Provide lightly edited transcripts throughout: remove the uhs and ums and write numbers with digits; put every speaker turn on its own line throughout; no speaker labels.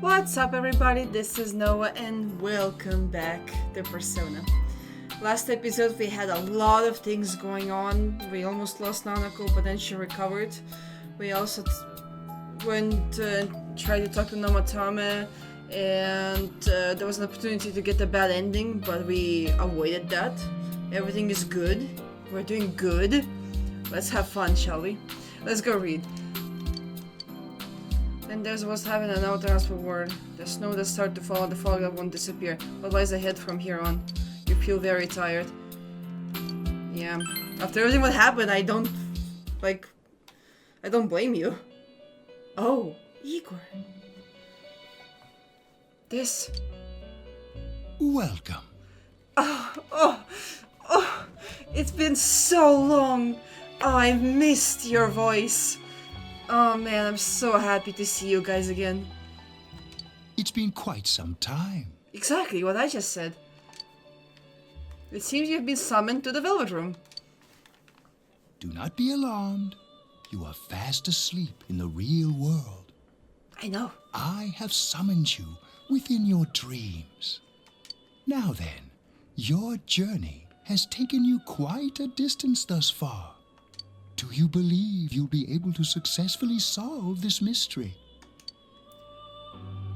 What's up everybody, this is Noah and welcome back to Persona. Last episode we had a lot of things going on. We almost lost Nanako, but then she recovered. We also went and tried to talk to Nomatame, and there was an opportunity to get a bad ending, but we avoided that. Everything is good. We're doing good. Let's have fun, shall we? Let's go read. And there was having an outer word. The snow that started to fall, the fog that won't disappear. What lies ahead from here on? You feel very tired. Yeah. After everything what happened, I don't blame you. Oh, Igor. This.
Welcome.
Oh, it's been so long. Oh, I've missed your voice. Oh man, I'm so happy to see you guys again.
It's been quite some time.
Exactly what I just said. It seems you've been summoned to the Velvet Room.
Do not be alarmed. You are fast asleep in the real world.
I know.
I have summoned you within your dreams. Now then, your journey has taken you quite a distance thus far. Do you believe you'll be able to successfully solve this mystery?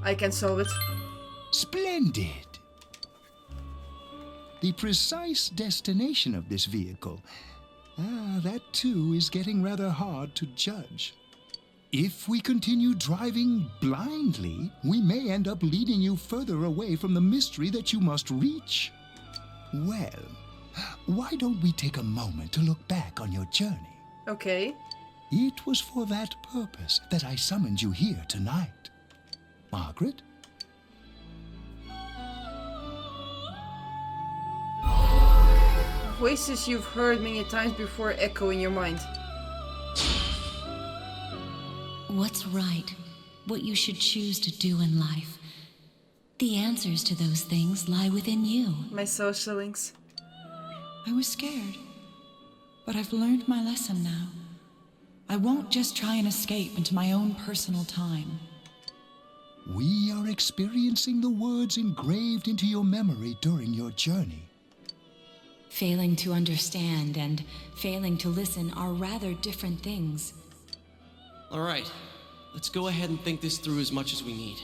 I can solve it.
Splendid! The precise destination of this vehicle, that too is getting rather hard to judge. If we continue driving blindly, we may end up leading you further away from the mystery that you must reach. Well, why don't we take a moment to look back on your journey?
Okay.
It was for that purpose that I summoned you here tonight. Margaret?
Voices you've heard many times before echo in your mind.
What's right? What you should choose to do in life. The answers to those things lie within you.
My social links.
I was scared, but I've learned my lesson now. I won't just try and escape into my own personal time.
We are experiencing the words engraved into your memory during your journey.
Failing to understand and failing to listen are rather different things.
All right, let's go ahead and think this through as much as we need.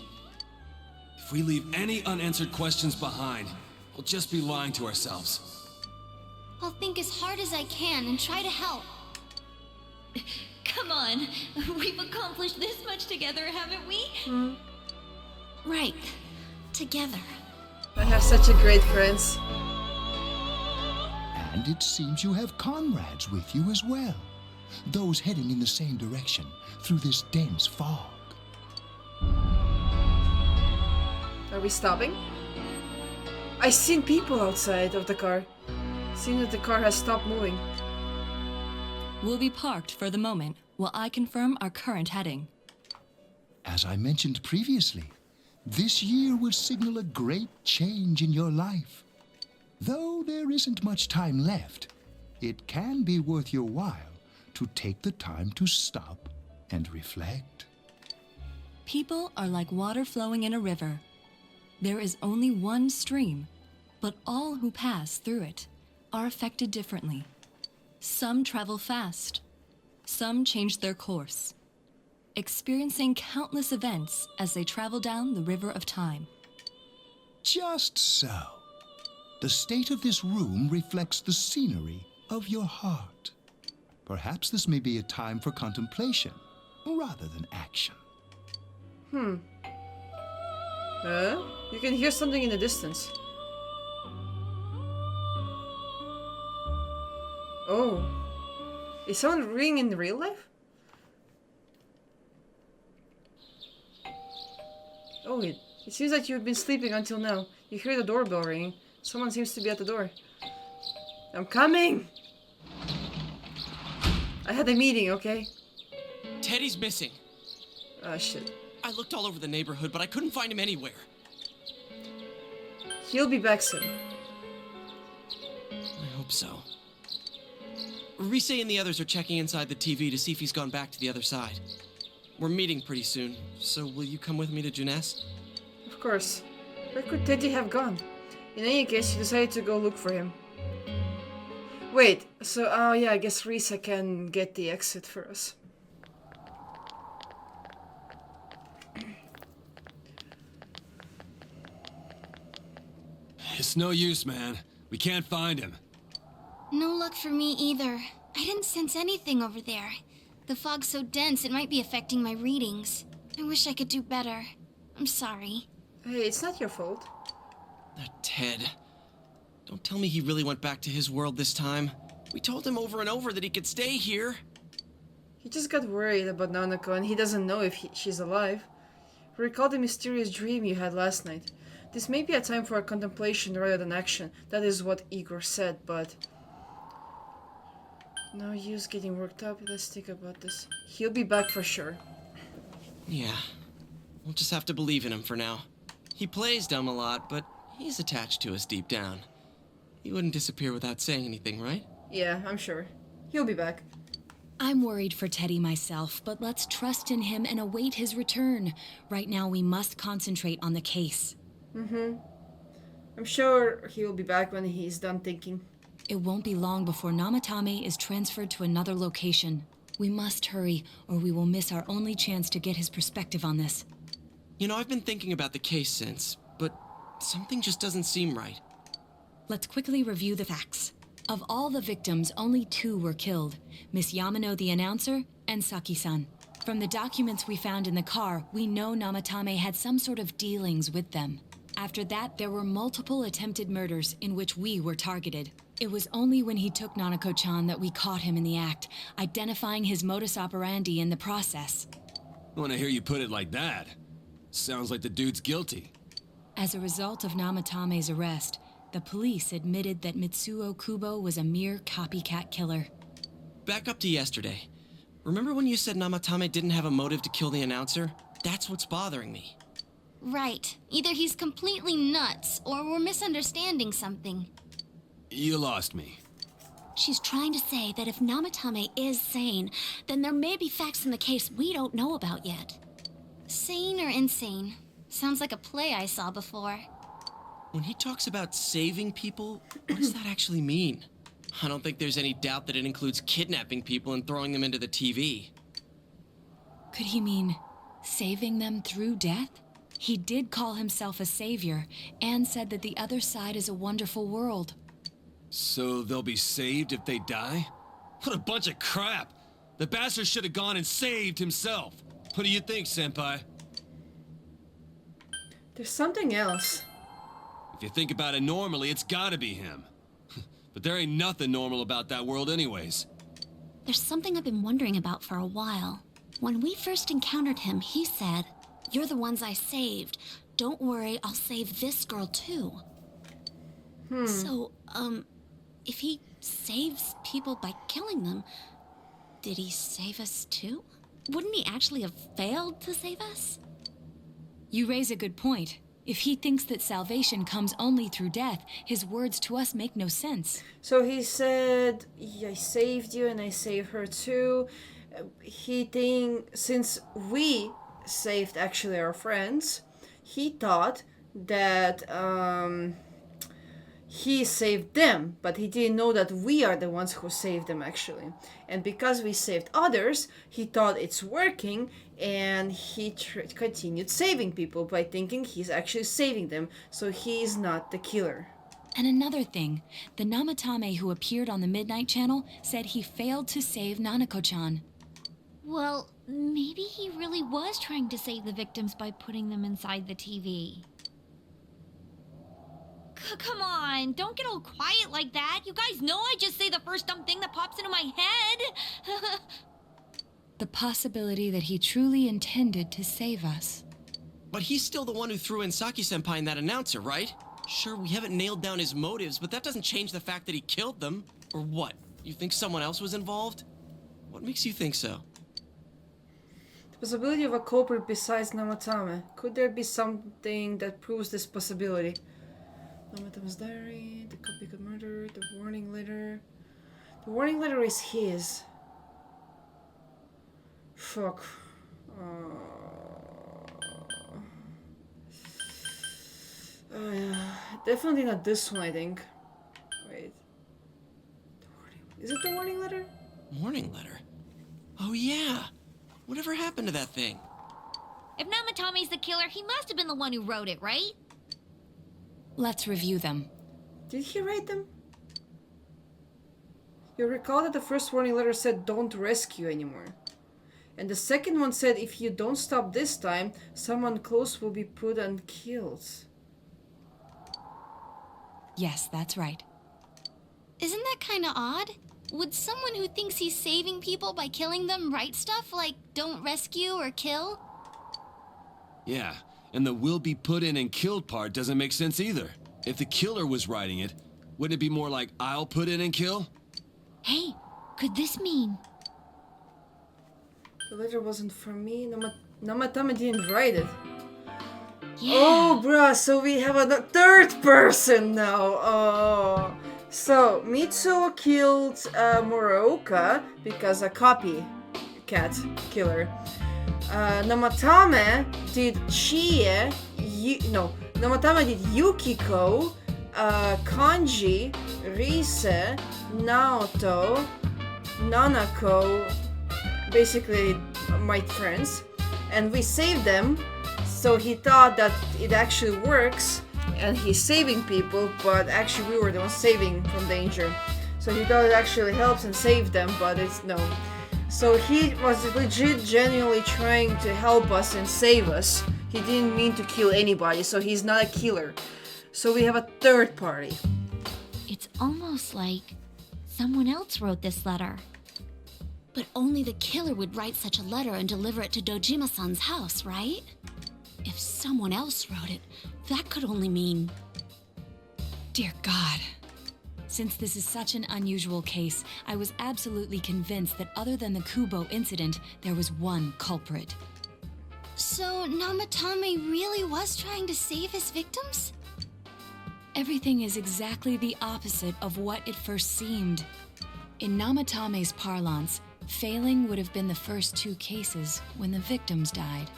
If we leave any unanswered questions behind, we'll just be lying to ourselves.
I'll think as hard as I can and try to help.
Come on, we've accomplished this much together, haven't we?
Right. Together.
I have such a great friends.
And it seems you have comrades with you as well. Those heading in the same direction through this dense fog.
Are we stopping? I seen people outside of the car. Seems that the car has stopped moving.
We'll be parked for the moment while I confirm our current heading.
As I mentioned previously, this year will signal a great change in your life. Though there isn't much time left, it can be worth your while to take the time to stop and reflect.
People are like water flowing in a river. There is only one stream, but all who pass through it are affected differently. Some travel fast, some change their course, experiencing countless events as they travel down the river of time.
Just so. The state of this room reflects the scenery of your heart. Perhaps this may be a time for contemplation rather than action.
You can hear something in the distance. Oh. Is someone ringing in real life? Oh, it seems like you've been sleeping until now. You hear the doorbell ringing. Someone seems to be at the door. I'm coming! I had a meeting, okay?
Teddy's missing.
Oh, shit.
I looked all over the neighborhood, but I couldn't find him anywhere.
He'll be back soon.
I hope so. Rise and the others are checking inside the TV to see if he's gone back to the other side. we're meeting pretty soon, so will you come with me to Juness?
Of course. Where could Teddy have gone? In any case, he decided to go look for him. Wait, so, oh yeah, I guess Risa can get the exit for us.
It's no use, man. We can't find him.
No luck for me either. I didn't sense anything over there. The fog's so dense it might be affecting my readings. I wish I could do better. I'm sorry.
Hey, it's not your fault.
That Ted. Don't tell me he really went back to his world this time. We told him over and over that he could stay here.
He just got worried about Nanako and he doesn't know if she's alive. Recall the mysterious dream you had last night. This may be a time for a contemplation rather than action. That is what Igor said, but... no use getting worked up. Let's think about this. He'll be back for sure.
Yeah. We'll just have to believe in him for now. He plays dumb a lot, but he's attached to us deep down. He wouldn't disappear without saying anything, right?
Yeah, I'm sure. He'll be back.
I'm worried for Teddy myself, but let's trust in him and await his return. Right now, we must concentrate on the case.
I'm sure he'll be back when he's done thinking.
It won't be long before Namatame is transferred to another location. We must hurry, or we will miss our only chance to get his perspective on this.
You know, I've been thinking about the case since, but something just doesn't seem right.
Let's quickly review the facts. Of all the victims, only 2 were killed. Miss Yamano the announcer, and Saki-san. From the documents we found in the car, we know Namatame had some sort of dealings with them. After that, there were multiple attempted murders in which we were targeted. It was only when he took Nanako-chan that we caught him in the act, identifying his modus operandi in the process.
When I hear you put it like that, sounds like the dude's guilty.
As a result of Namatame's arrest, the police admitted that Mitsuo Kubo was a mere copycat killer.
Back up to yesterday. Remember when you said Namatame didn't have a motive to kill the announcer? That's what's bothering me.
Right. Either he's completely nuts, or we're misunderstanding something.
You lost me.
She's trying to say that if Namatame is sane, then there may be facts in the case we don't know about yet.
Sane or insane? Sounds like a play I saw before.
When he talks about saving people, what does that actually mean? I don't think there's any doubt that it includes kidnapping people and throwing them into the TV.
Could he mean saving them through death? He did call himself a savior and said that the other side is a wonderful world.
So they'll be saved if they die? What a bunch of crap! The bastard should have gone and saved himself. What do you think, Senpai?
There's something else.
If you think about it normally, it's gotta be him. But there ain't nothing normal about that world anyways.
There's something I've been wondering about for a while. When we first encountered him, he said, "You're the ones I saved. Don't worry, I'll save this girl too." So, if he saves people by killing them, did he save us too? Wouldn't he actually have failed to save us?
You raise a good point. If he thinks that salvation comes only through death, his words to us make no sense.
So he said, I saved you and I saved her too. He think since we saved actually our friends, he thought that he saved them, but he didn't know that we are the ones who saved them actually. And because we saved others, he thought it's working, and he continued saving people by thinking he's actually saving them, so he is not the killer.
And another thing, the Namatame who appeared on the Midnight Channel said he failed to save Nanako-chan.
Well, maybe he really was trying to save the victims by putting them inside the TV.
Come on, don't get all quiet like that. You guys know I just say the first dumb thing that pops into my head.
The possibility that he truly intended to save us.
But he's still the one who threw in Saki-senpai and that announcer, right? Sure, we haven't nailed down his motives, but that doesn't change the fact that he killed them. Or what? You think someone else was involved? What makes you think so?
The possibility of a culprit besides Namatame. Could there be something that proves this possibility? Namatame's diary, the copy got murdered, the warning letter. The warning letter is his. Fuck. Yeah. Definitely not this one, I think. Wait. Is it the warning letter?
Warning letter? Oh yeah. Whatever happened to that thing?
If Namatome's the killer, he must have been the one who wrote it, right?
Let's review them.
Did he write them? You recall that the first warning letter said don't rescue anymore. And the second one said if you don't stop this time, someone close will be put and killed.
Yes, that's right.
Isn't that kind of odd? Would someone who thinks he's saving people by killing them write stuff like don't rescue or kill?
Yeah, and the will be put in and killed part doesn't make sense either. If the killer was writing it, wouldn't it be more like I'll put in and kill?
Hey, could this mean?
The letter wasn't for me. Namatame didn't write it.
Yeah.
Oh, bruh, so we have a third person now. Oh. So, Mitsuo killed Muraoka because a copycat killer. Namatame did Namatame did Yukiko, Kanji, Rise, Naoto, Nanako, basically my friends, and we saved them. So he thought that it actually works and he's saving people, but actually we were the ones saving from danger. So he thought it actually helps and saved them, but it's no. So he was legit genuinely trying to help us and save us. He didn't mean to kill anybody, so he's not a killer. So we have a third party.
It's almost like someone else wrote this letter. But only the killer would write such a letter and deliver it to Dojima-san's house, right? If someone else wrote it, that could only mean...
Dear God. Since this is such an unusual case, I was absolutely convinced that other than the Kubo incident, there was one culprit.
So Namatame really was trying to save his victims?
Everything is exactly the opposite of what it first seemed. In Namatame's parlance, failing would have been the first two cases when the victims died.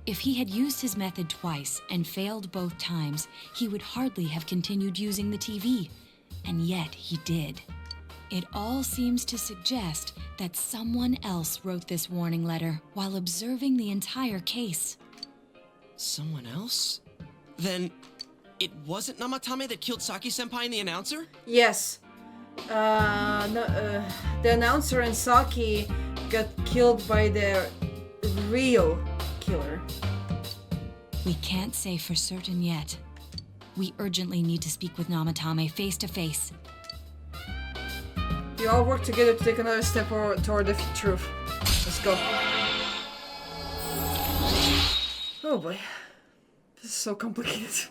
If he had used his method twice and failed both times, he would hardly have continued using the TV. And yet he did. It all seems to suggest that someone else wrote this warning letter while observing the entire case.
Someone else? Then it wasn't Namatame that killed Saki-senpai and the announcer?
Yes. The announcer and Saki got killed by their real killer.
We can't say for certain yet. We urgently need to speak with Namatame face to face.
We all work together to take another step toward the truth. Let's go. Oh boy. This is so complicated.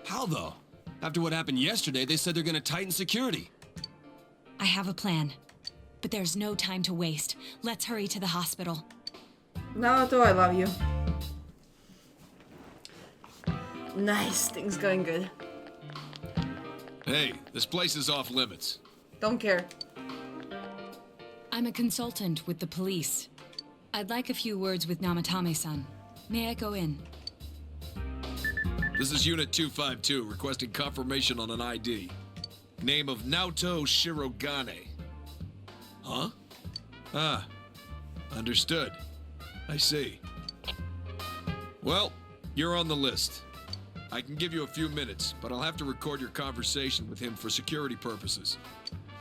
How though? After what happened yesterday, they said they're gonna tighten security.
I have a plan. But there's no time to waste. Let's hurry to the hospital.
Naoto, I love you. Nice, things going good.
Hey, this place is off limits.
Don't care.
I'm a consultant with the police. I'd like a few words with Namatame-san. May I go in?
This is Unit 252, requesting confirmation on an ID. Name of Naoto Shirogane. Huh? Ah, understood. I see. Well, you're on the list. I can give you a few minutes, but I'll have to record your conversation with him for security purposes.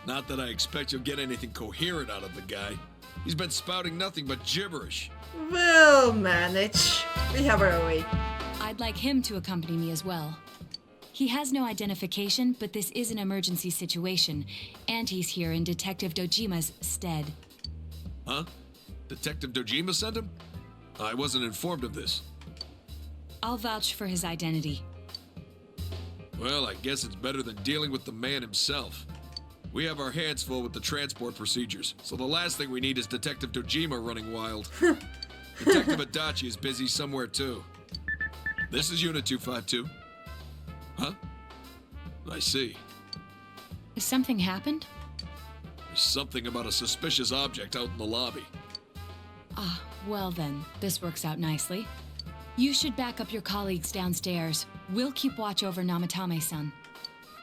Not that I expect you'll get anything coherent out of the guy. He's been spouting nothing but gibberish.
We'll manage. We have our way.
I'd like him to accompany me as well. He has no identification, but this is an emergency situation, and he's here in Detective Dojima's stead.
Huh? Detective Dojima sent him? I wasn't informed of this.
I'll vouch for his identity.
Well, I guess it's better than dealing with the man himself. We have our hands full with the transport procedures, so the last thing we need is Detective Dojima running wild. Detective Adachi is busy somewhere too. This is Unit 252. Huh? I see.
Has something happened?
There's something about a suspicious object out in the lobby.
Ah, Well then, this works out nicely. You should back up your colleagues downstairs. We'll keep watch over Namatame-san.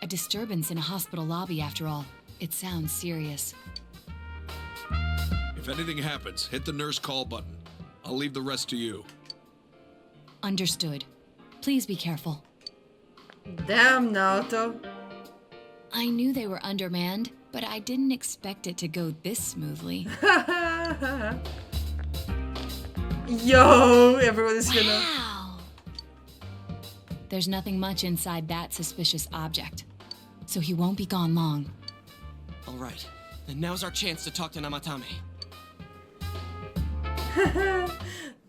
A disturbance in a hospital lobby, after all. It sounds serious.
If anything happens, hit the nurse call button. I'll leave the rest to you.
Understood. Please be careful.
Damn, Naoto.
I knew they were undermanned, but I didn't expect it to go this smoothly.
Yo, everyone's gonna...
Wow! There's nothing much inside that suspicious object, so he won't be gone long.
All right, then now's our chance to talk to Namatame.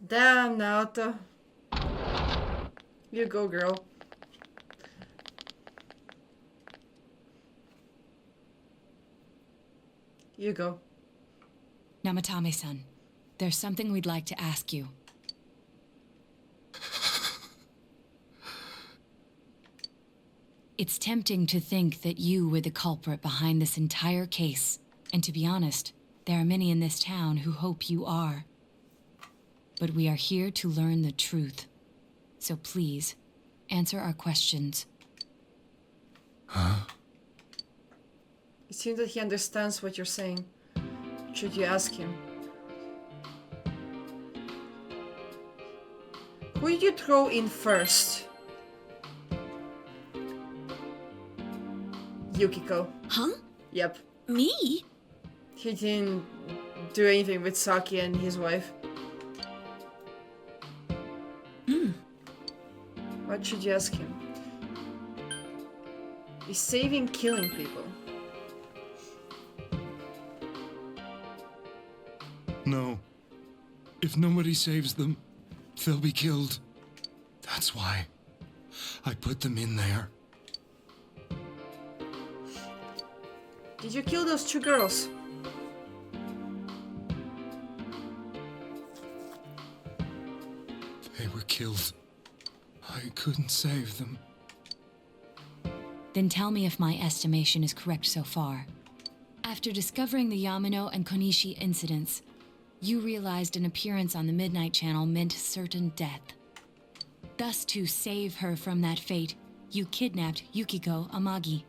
Damn, Naoto. You go, girl. You go.
Namatame-san, there's something we'd like to ask you. It's tempting to think that you were the culprit behind this entire case. And to be honest, there are many in this town who hope you are. But we are here to learn the truth. So please, answer our questions.
Huh?
It seems that he understands what you're saying. Should you ask him? Who did you throw in first? Yukiko.
Huh?
Yep.
Me?
He didn't do anything with Saki and his wife. What should you ask him? Is saving killing people?
No. If nobody saves them, they'll be killed. That's why I put them in there.
Did you kill those two girls?
They were killed. I couldn't save them.
Then tell me if my estimation is correct so far. After discovering the Yamano and Konishi incidents, you realized an appearance on the Midnight Channel meant certain death. Thus, to save her from that fate, you kidnapped Yukiko Amagi.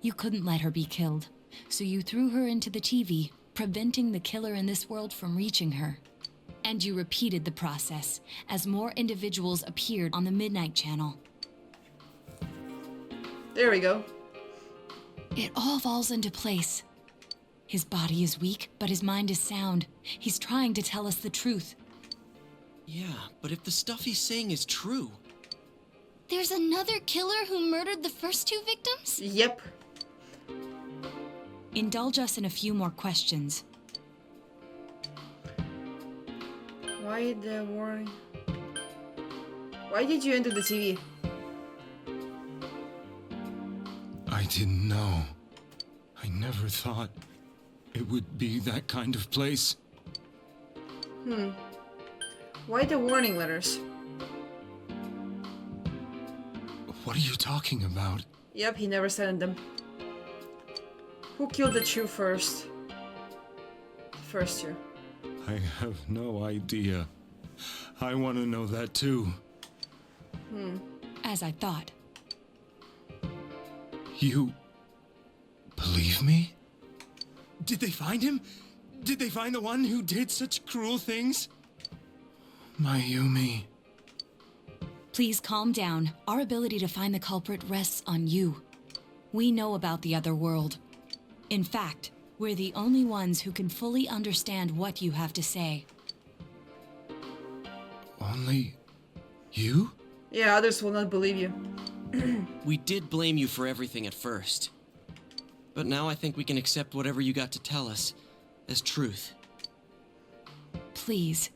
You couldn't let her be killed, so you threw her into the TV, preventing the killer in this world from reaching her. And you repeated the process as more individuals appeared on the Midnight Channel.
There we go.
It all falls into place. His body is weak, but his mind is sound. He's trying to tell us the truth.
Yeah, but if the stuff he's saying is true...
There's another killer who murdered the first two victims?
Yep.
Indulge us in a few more questions.
Why the warning? Why did you enter the TV?
I didn't know. I never thought it would be that kind of place.
Why the warning letters?
What are you talking about?
Yep, he never sent them. Who killed the two first? The first two.
I have no idea. I want to know that too.
As I thought.
You believe me? Did they find him? Did they find the one who did such cruel things? Mayumi.
Please calm down. Our ability to find the culprit rests on you. We know about the other world. In fact, we're the only ones who can fully understand what you have to say.
Only you?
Yeah, others will not believe you.
We did blame you for everything at first. But now I think we can accept whatever you got to tell us as truth.
Please,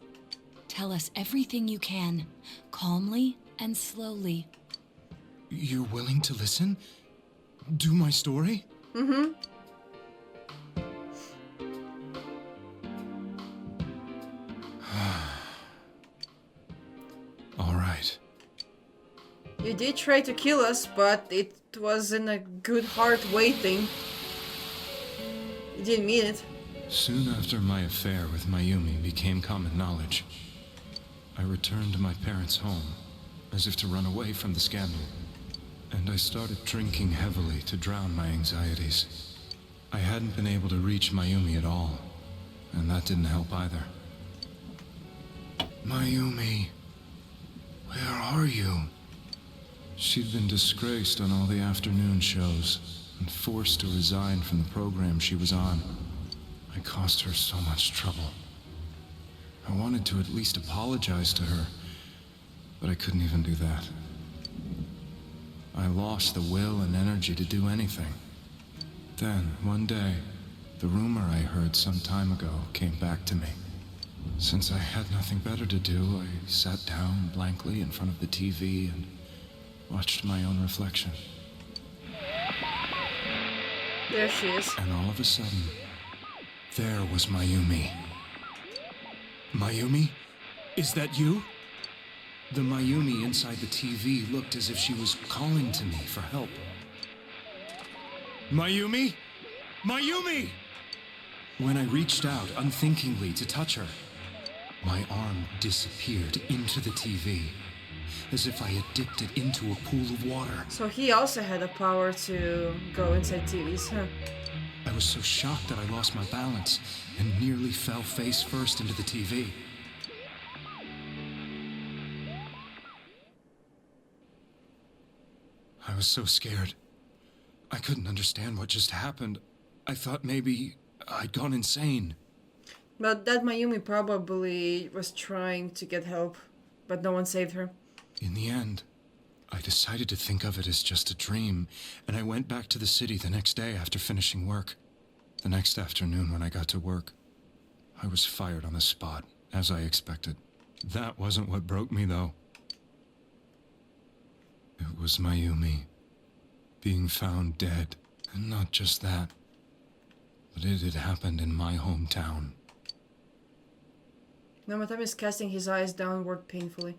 tell us everything you can, calmly and slowly.
You're willing to listen? Do my story? All right.
You did try to kill us, but it was in a good heart way thing. You didn't mean it.
Soon after my affair with Mayumi became common knowledge, I returned to my parents' home, as if to run away from the scandal. And I started drinking heavily to drown my anxieties. I hadn't been able to reach Mayumi at all, and that didn't help either. Mayumi, where are you? She'd been disgraced on all the afternoon shows, and forced to resign from the program she was on. I caused her so much trouble. I wanted to at least apologize to her, but I couldn't even do that. I lost the will and energy to do anything. Then, one day, the rumor I heard some time ago came back to me. Since I had nothing better to do, I sat down blankly in front of the TV and watched my own reflection.
There she is.
And all of a sudden, there was Mayumi. Mayumi? Is that you? The Mayumi inside the TV looked as if she was calling to me for help. Mayumi? Mayumi! When I reached out unthinkingly to touch her, my arm disappeared into the TV, as if I had dipped it into a pool of water.
So he also had the power to go inside TVs, huh?
I was so shocked that I lost my balance and nearly fell face first into the TV. I was so scared. I couldn't understand what just happened. I thought maybe I'd gone insane.
But that Mayumi probably was trying to get help, but no one saved her.
In the end, I decided to think of it as just a dream, and I went back to the city the next day after finishing work. The next afternoon when I got to work, I was fired on the spot, as I expected. That wasn't what broke me, though. It was Mayumi being found dead, and not just that, but it had happened in my hometown.
Namatam is casting his eyes downward painfully.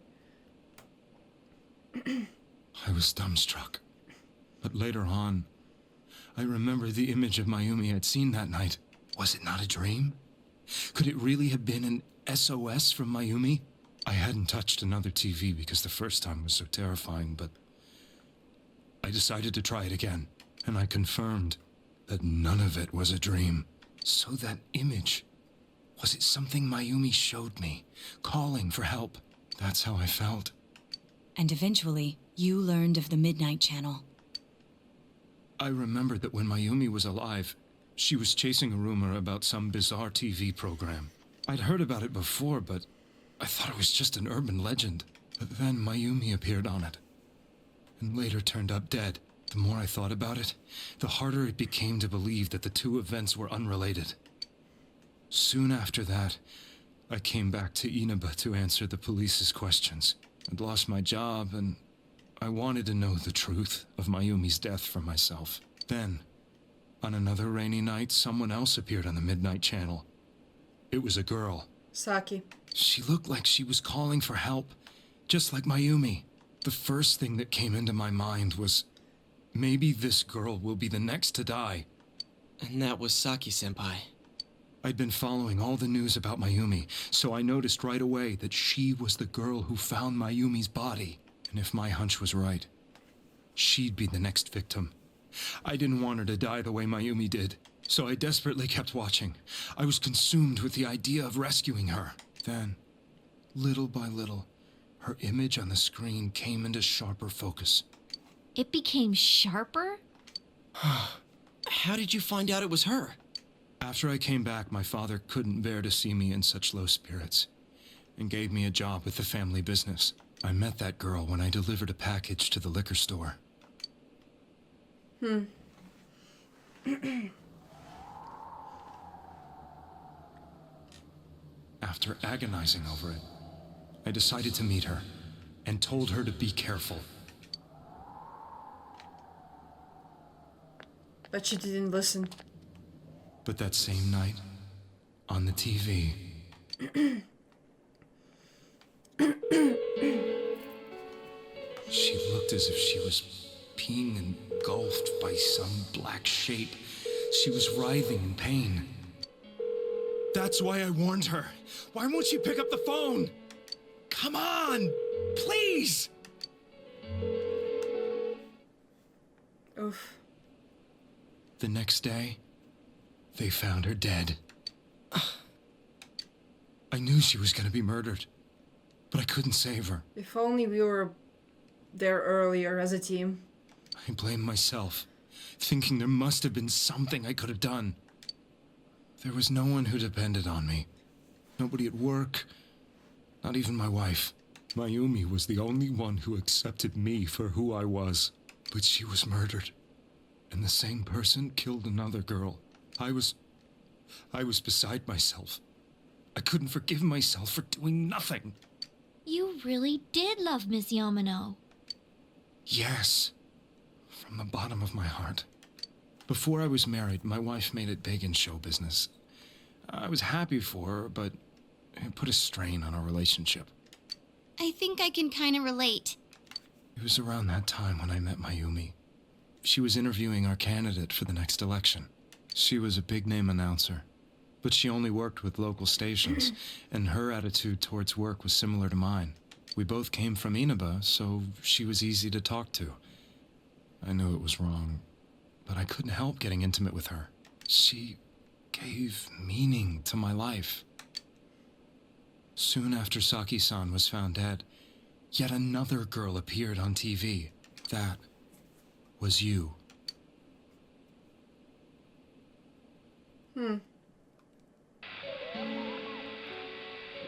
I was dumbstruck. But later on, I remember the image of Mayumi I'd seen that night. Was it not a dream? Could it really have been an SOS from Mayumi? I hadn't touched another TV because the first time was so terrifying, but I decided to try it again, and I confirmed that none of it was a dream. So that image, was it something Mayumi showed me, calling for help? That's how I felt.
And eventually, you learned of the Midnight Channel.
I remembered that when Mayumi was alive, she was chasing a rumor about some bizarre TV program. I'd heard about it before, but I thought it was just an urban legend. But then Mayumi appeared on it, and later turned up dead. The more I thought about it, the harder it became to believe that the two events were unrelated. Soon after that, I came back to Inaba to answer the police's questions. I'd lost my job, and I wanted to know the truth of Mayumi's death for myself. Then, on another rainy night, someone else appeared on the Midnight Channel. It was a girl.
Saki.
She looked like she was calling for help, just like Mayumi. The first thing that came into my mind was, maybe this girl will be the next to die.
And that was Saki-senpai.
I'd been following all the news about Mayumi, so I noticed right away that she was the girl who found Mayumi's body. And if my hunch was right, she'd be the next victim. I didn't want her to die the way Mayumi did, so I desperately kept watching. I was consumed with the idea of rescuing her. Then, little by little, her image on the screen came into sharper focus.
It became sharper?
How did you find out it was her?
After I came back, my father couldn't bear to see me in such low spirits, and gave me a job with the family business. I met that girl when I delivered a package to the liquor store. After agonizing over it, I decided to meet her, and told her to be careful.
But she didn't listen.
But that same night, on the TV, she looked as if she was being engulfed by some black shape. She was writhing in pain. That's why I warned her. Why won't she pick up the phone? Come on! Please!
Oof.
The next day, they found her dead. I knew she was gonna be murdered, but I couldn't save her.
If only we were there earlier as a team.
I blamed myself, thinking there must have been something I could have done. There was no one who depended on me. Nobody at work, not even my wife. Mayumi was the only one who accepted me for who I was. But she was murdered, and the same person killed another girl. I was beside myself. I couldn't forgive myself for doing nothing.
You really did love Miss Yamano.
Yes, from the bottom of my heart. Before I was married, my wife made it big in show business. I was happy for her, but it put a strain on our relationship.
I think I can kind of relate.
It was around that time when I met Mayumi. She was interviewing our candidate for the next election. She was a big-name announcer, but she only worked with local stations, and her attitude towards work was similar to mine. We both came from Inaba, so she was easy to talk to. I knew it was wrong, but I couldn't help getting intimate with her. She gave meaning to my life. Soon after Saki-san was found dead, yet another girl appeared on TV. That was you.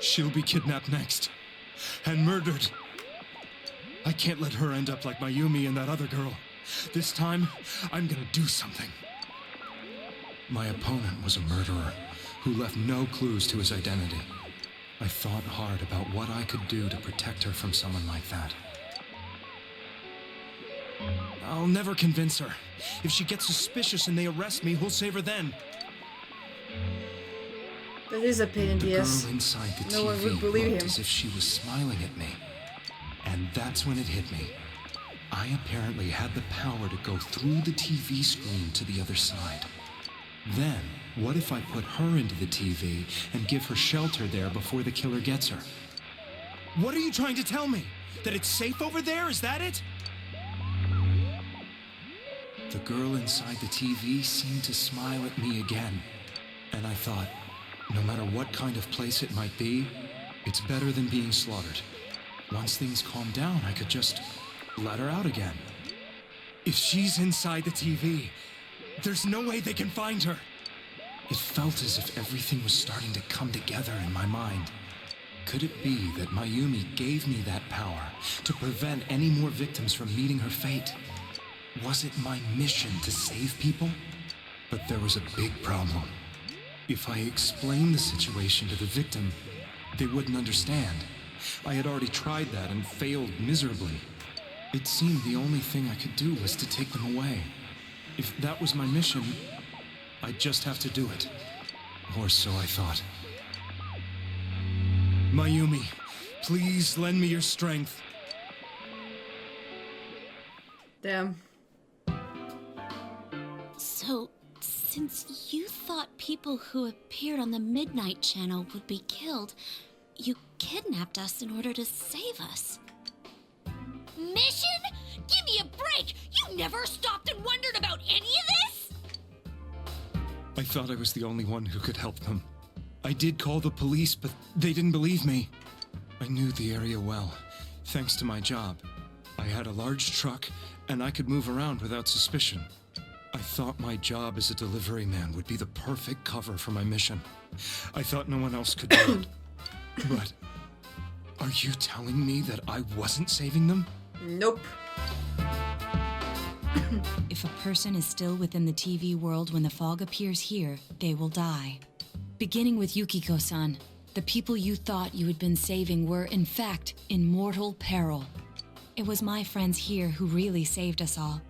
She'll be kidnapped next, and murdered. I can't let her end up like Mayumi and that other girl. This time, I'm gonna do something. My opponent was a murderer who left no clues to his identity. I thought hard about what I could do to protect her from someone like that. I'll never convince her. If she gets suspicious and they arrest me, who'll save her then?
That is a pain in the ass.
Girl inside the
No one
TV
would believe
looked
him.
as if she was smiling at me. And that's when it hit me. I apparently had the power to go through the TV screen to the other side. Then, what if I put her into the TV and give her shelter there before the killer gets her? What are you trying to tell me? That it's safe over there? Is that it? The girl inside the TV seemed to smile at me again. And I thought, no matter what kind of place it might be, it's better than being slaughtered. Once things calm down, I could just let her out again. If she's inside the TV, there's no way they can find her. It felt as if everything was starting to come together in my mind. Could it be that Mayumi gave me that power to prevent any more victims from meeting her fate? Was it my mission to save people? But there was a big problem. If I explained the situation to the victim, they wouldn't understand. I had already tried that and failed miserably. It seemed the only thing I could do was to take them away. If that was my mission, I'd just have to do it. Or so I thought. Mayumi, please lend me your strength.
Damn.
So, since you thought people who appeared on the Midnight Channel would be killed, you kidnapped us in order to save us.
Mission? Give me a break! You never stopped and wondered about any of this?
I thought I was the only one who could help them. I did call the police, but they didn't believe me. I knew the area well, thanks to my job. I had a large truck, and I could move around without suspicion. I thought my job as a delivery man would be the perfect cover for my mission. I thought no one else could do it. But are you telling me that I wasn't saving them?
Nope.
If a person is still within the TV world when the fog appears here, they will die. Beginning with Yukiko-san, the people you thought you had been saving were, in fact, in mortal peril. It was my friends here who really saved us all.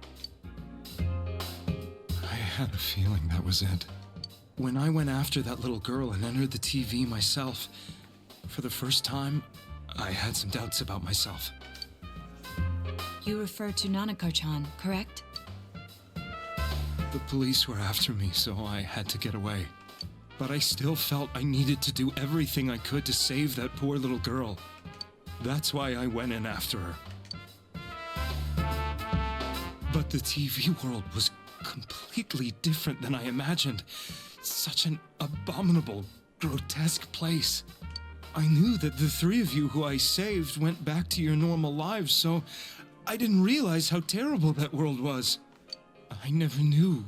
I had a feeling that was it. When I went after that little girl and entered the TV myself, for the first time, I had some doubts about myself.
You refer to Nanako-chan, correct?
The police were after me, so I had to get away.
but I still felt I needed to do everything I could to save that poor little girl. That's why I went in after her. But the TV world was completely different than I imagined. Such an abominable, grotesque place. I knew that the three of you who I saved went back to your normal lives, so I didn't realize how terrible that world was. I never knew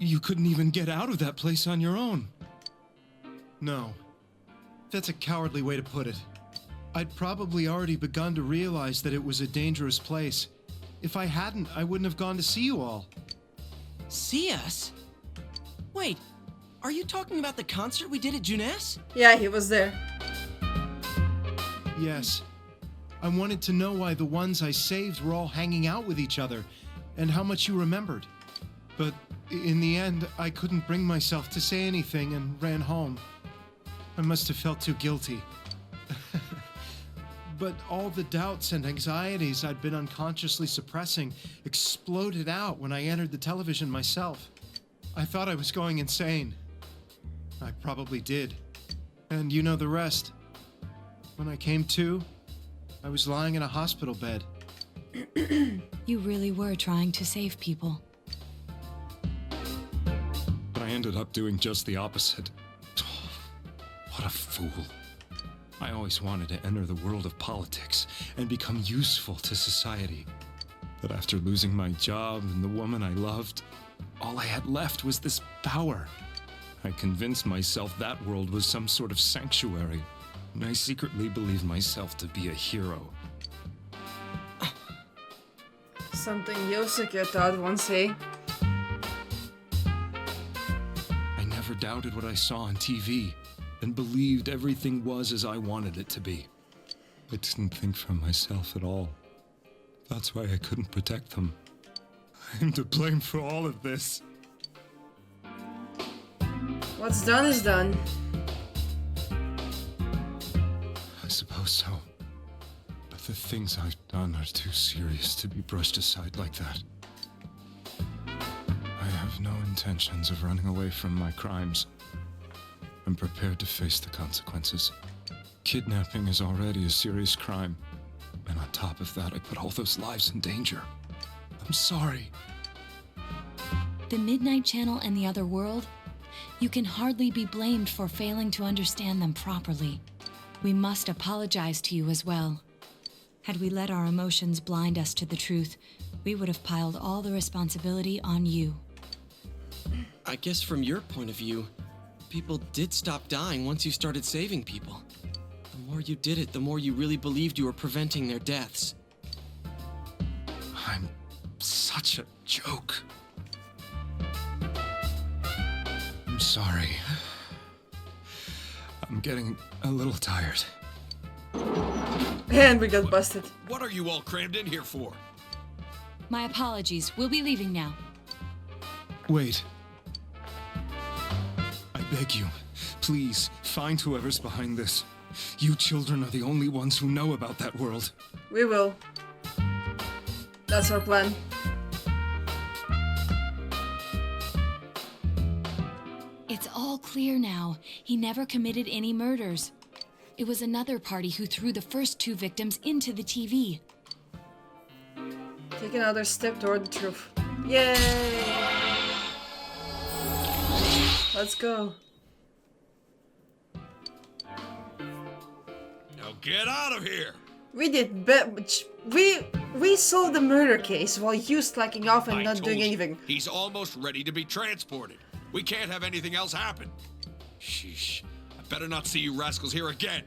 you couldn't even get out of that place on your own.
No. That's a cowardly way to put it. I'd probably already begun to realize that it was a dangerous place. If I hadn't, I wouldn't have gone to see you all.
See us? Wait, are you talking about the concert we did at Juness?
Yeah, he was there.
Yes. I wanted to know why the ones I saved were all hanging out with each other, and how much you remembered. But in the end, I couldn't bring myself to say anything and ran home. I must have felt too guilty. But all the doubts and anxieties I'd been unconsciously suppressing exploded out when I entered the television myself. I thought I was going insane. I probably did. And you know the rest. When I came to, I was lying in a hospital bed.
You really were trying to save people.
But I ended up doing just the opposite. What a fool. I always wanted to enter the world of politics and become useful to society. But after losing my job and the woman I loved, all I had left was this power. I convinced myself that world was some sort of sanctuary, and I secretly believed myself to be a hero.
Something Yosuke thought once, eh?
I never doubted what I saw on TV, and believed everything was as I wanted it to be. I didn't think for myself at all. That's why I couldn't protect them. I'm to blame for all of this.
What's done is done.
I suppose so. But the things I've done are too serious to be brushed aside like that. I have no intentions of running away from my crimes. I'm prepared to face the consequences. Kidnapping is already a serious crime. And on top of that, I put all those lives in danger. I'm sorry.
The Midnight Channel and the other world? You can hardly be blamed for failing to understand them properly. We must apologize to you as well. Had we let our emotions blind us to the truth, we would have piled all the responsibility on you.
I guess from your point of view, people did stop dying once you started saving people. The more you did it, the more you really believed you were preventing their deaths.
I'm such a joke. I'm sorry. I'm getting a little tired.
And we got busted.
What are you all crammed in here for?
My apologies. We'll be leaving now.
Wait. I beg you, please, find whoever's behind this. You children are the only ones who know about that world.
We will. That's our plan.
It's all clear now. He never committed any murders. It was another party who threw the first two victims into the TV.
Take another step toward the truth. Yay! Let's go.
Now get out of here!
We did we solved the murder case while you slacking off and not doing anything.
He's almost ready to be transported. We can't have anything else happen. Sheesh. I better not see you rascals here again.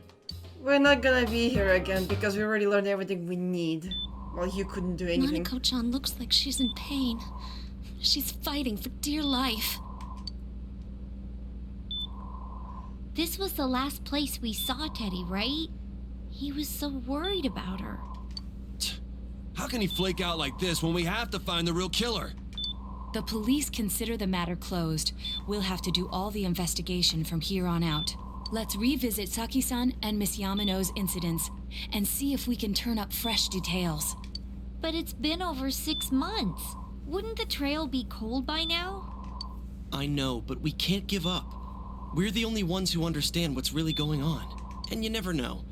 We're not gonna be here again because we already learned everything we need while you couldn't do anything.
Nanako-chan looks like she's in pain. She's fighting for dear life.
This was the last place we saw Teddy, right? He was so worried about her.
How can he flake out like this when we have to find the real killer?
The police consider the matter closed. We'll have to do all the investigation from here on out. Let's revisit Saki-san and Miss Yamano's incidents and see if we can turn up fresh details.
But it's been over 6 months. Wouldn't the trail be cold by now?
I know, but we can't give up. We're the only ones who understand what's really going on. And you never know.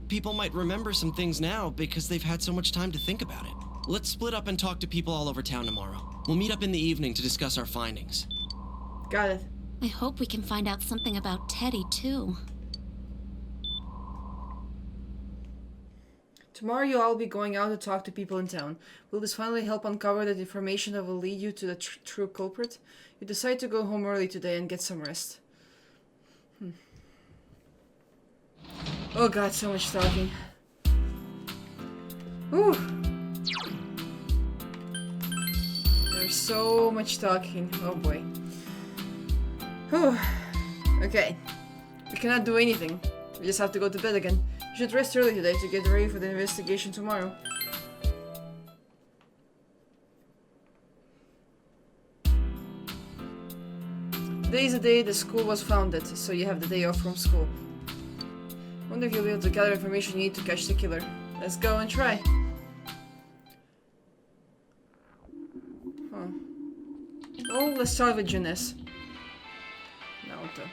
People might remember some things now because they've had so much time to think about it. Let's split up and talk to people all over town tomorrow. We'll meet up in the evening to discuss our findings.
Got it.
I hope we can find out something about Teddy, too.
Tomorrow you'll all be going out to talk to people in town. Will this finally help uncover the information that will lead you to the true culprit? You decide to go home early today and get some rest. Oh god, so much talking. Whew. There's so much talking. Oh boy. Whew. Okay. We cannot do anything. We just have to go to bed again. You should rest early today to get ready for the investigation tomorrow. Today is the day the school was founded, so you have the day off from school. Wonder if you'll be able to gather information you need to catch the killer. Let's go and try. Huh. Oh, let's start with Juness. Naoto.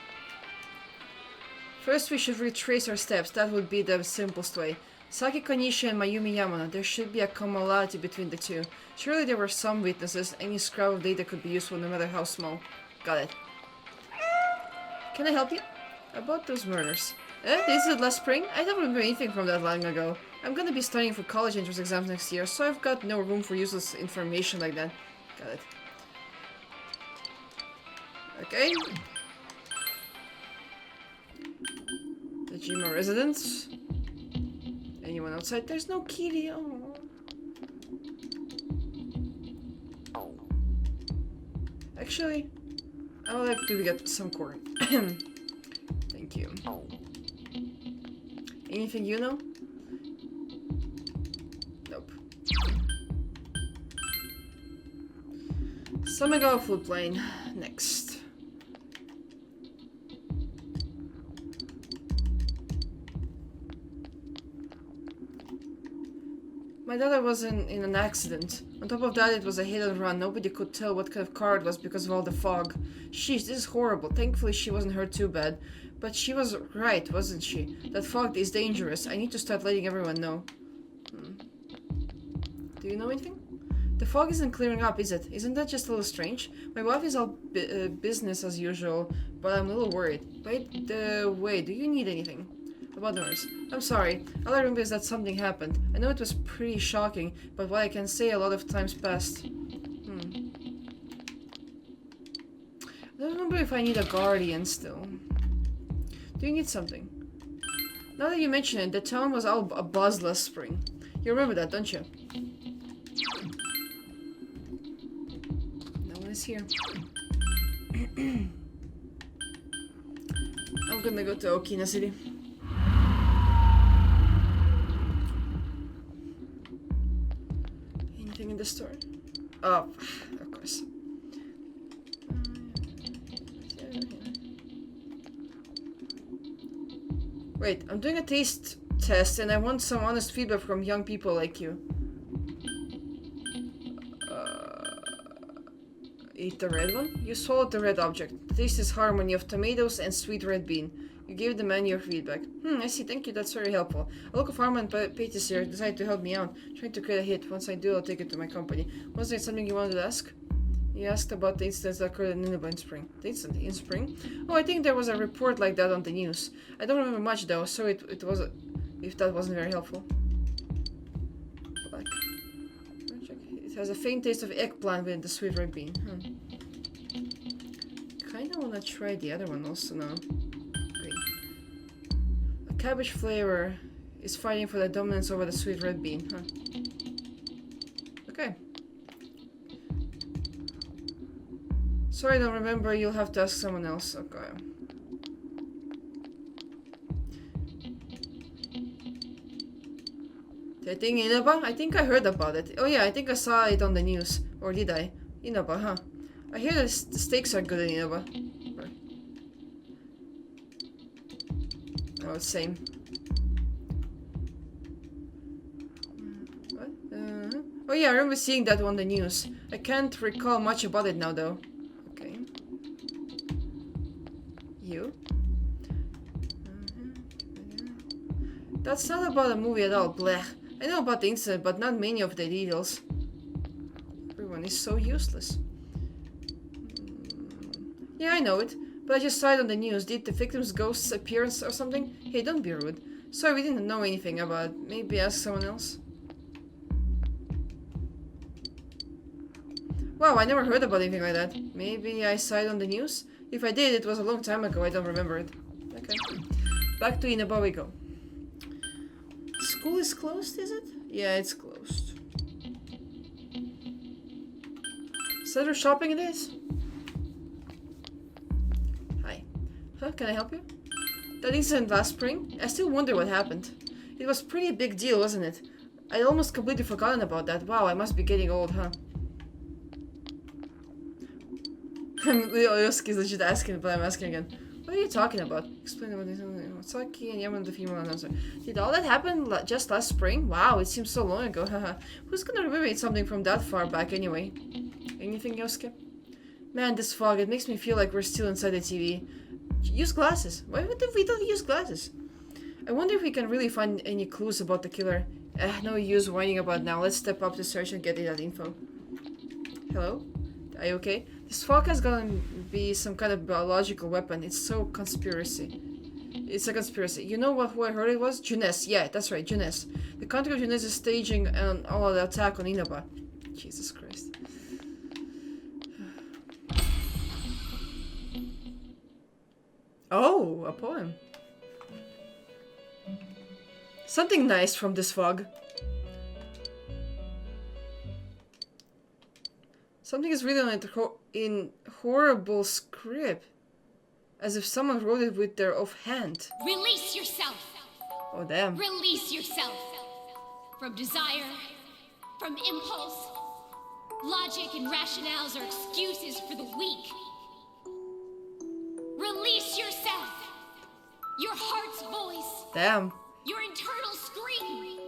First, we should retrace our steps. That would be the simplest way. Saki Konishi and Mayumi Yamano. There should be a commonality between the two. Surely there were some witnesses. Any scrap of data could be useful, no matter how small. Got it. Can I help you? About those murders. This is last spring? I don't remember anything from that long ago. I'm gonna be studying for college entrance exams next year, so I've got no room for useless information like that. Got it. Okay. The Jima residence. Anyone outside? There's no kitty. Oh. Actually, I would like to get some corn. Thank you. Anything you know? Nope. Samigawa food plane. Next. My daughter was in an accident. On top of that, it was a hit and run. Nobody could tell what kind of car it was because of all the fog. Sheesh, this is horrible. Thankfully, she wasn't hurt too bad. But she was right, wasn't she? That fog is dangerous. I need to start letting everyone know. Do you know anything? The fog isn't clearing up, is it? Isn't that just a little strange? My wife is all business as usual, but I'm a little worried. By the way, do you need anything? About the nurse. I'm sorry. All I remember is that something happened. I know it was pretty shocking, but what I can say, a lot of times passed. I don't remember if I need a guardian still. Do you need something? Now that you mention it, the town was all abuzz last spring. You remember that, don't you? No one is here. I'm gonna go to Okina City. Anything in the store? Oh, of course. Wait, I'm doing a taste test and I want some honest feedback from young people like you. Eat the red one? You swallowed the red object. The taste is harmony of tomatoes and sweet red bean. You gave the man your feedback. I see, thank you, that's very helpful. A local farmer and patisserie decided to help me out, trying to create a hit. Once I do, I'll take it to my company. Was there something you wanted to ask? You asked about the incidents that occurred in Inaba in spring. The incident in spring? Oh, I think there was a report like that on the news. I don't remember much though, so it was if that wasn't very helpful. Black. It has a faint taste of eggplant with the sweet red bean. Kinda wanna try the other one also now. Great. A cabbage flavor is fighting for the dominance over the sweet red bean, Okay. Sorry, I don't remember. You'll have to ask someone else. Okay. The thing Inaba? I think I heard about it. Oh yeah, I think I saw it on the news. Or did I? Inaba, huh? I hear the steaks are good in Inaba. Oh, same. What? Oh yeah, I remember seeing that on the news. I can't recall much about it now though. You? That's not about a movie at all, blech. I know about the incident, but not many of the details. Everyone is so useless. Yeah, I know it, but I just saw it on the news. Did the victim's ghost's appearance or something? Hey, don't be rude. Sorry, we didn't know anything about it. Maybe ask someone else. Wow, I never heard about anything like that. Maybe I saw it on the news? If I did, it was a long time ago. I don't remember it. Okay. Back to Inaba we go. School is closed, is it? Yeah, it's closed. Saturday shopping it is. Hi. Huh, can I help you? That incident last spring? I still wonder what happened. It was pretty big deal, wasn't it? I'd almost completely forgotten about that. Wow, I must be getting old, huh? Yosuke is legit asking, but I'm asking again. What are you talking about? Explain about this. Saki and Yaman, the female announcer. Did all that happen just last spring? Wow, it seems so long ago. Haha. Who's gonna remember something from that far back anyway? Anything, Yosuke? Man, this fog, it makes me feel like we're still inside the TV. Use glasses. Why would we don't use glasses? I wonder if we can really find any clues about the killer. No use whining about now. Let's step up the search and get that info. Hello? Are you okay? This fog has gotta be some kind of biological weapon. It's so conspiracy. It's a conspiracy. You know who I heard it was? Junes. Yeah, that's right, Junes. The country of Junes is staging an all-out attack on Inaba. Jesus Christ. Oh, a poem. Something nice from this fog. Something is written on it in horrible script. As if someone wrote it with their offhand.
Release yourself!
Oh, damn.
Release yourself! From desire, from impulse. Logic and rationales are excuses for the weak. Release yourself! Your heart's voice.
Damn.
Your internal scream.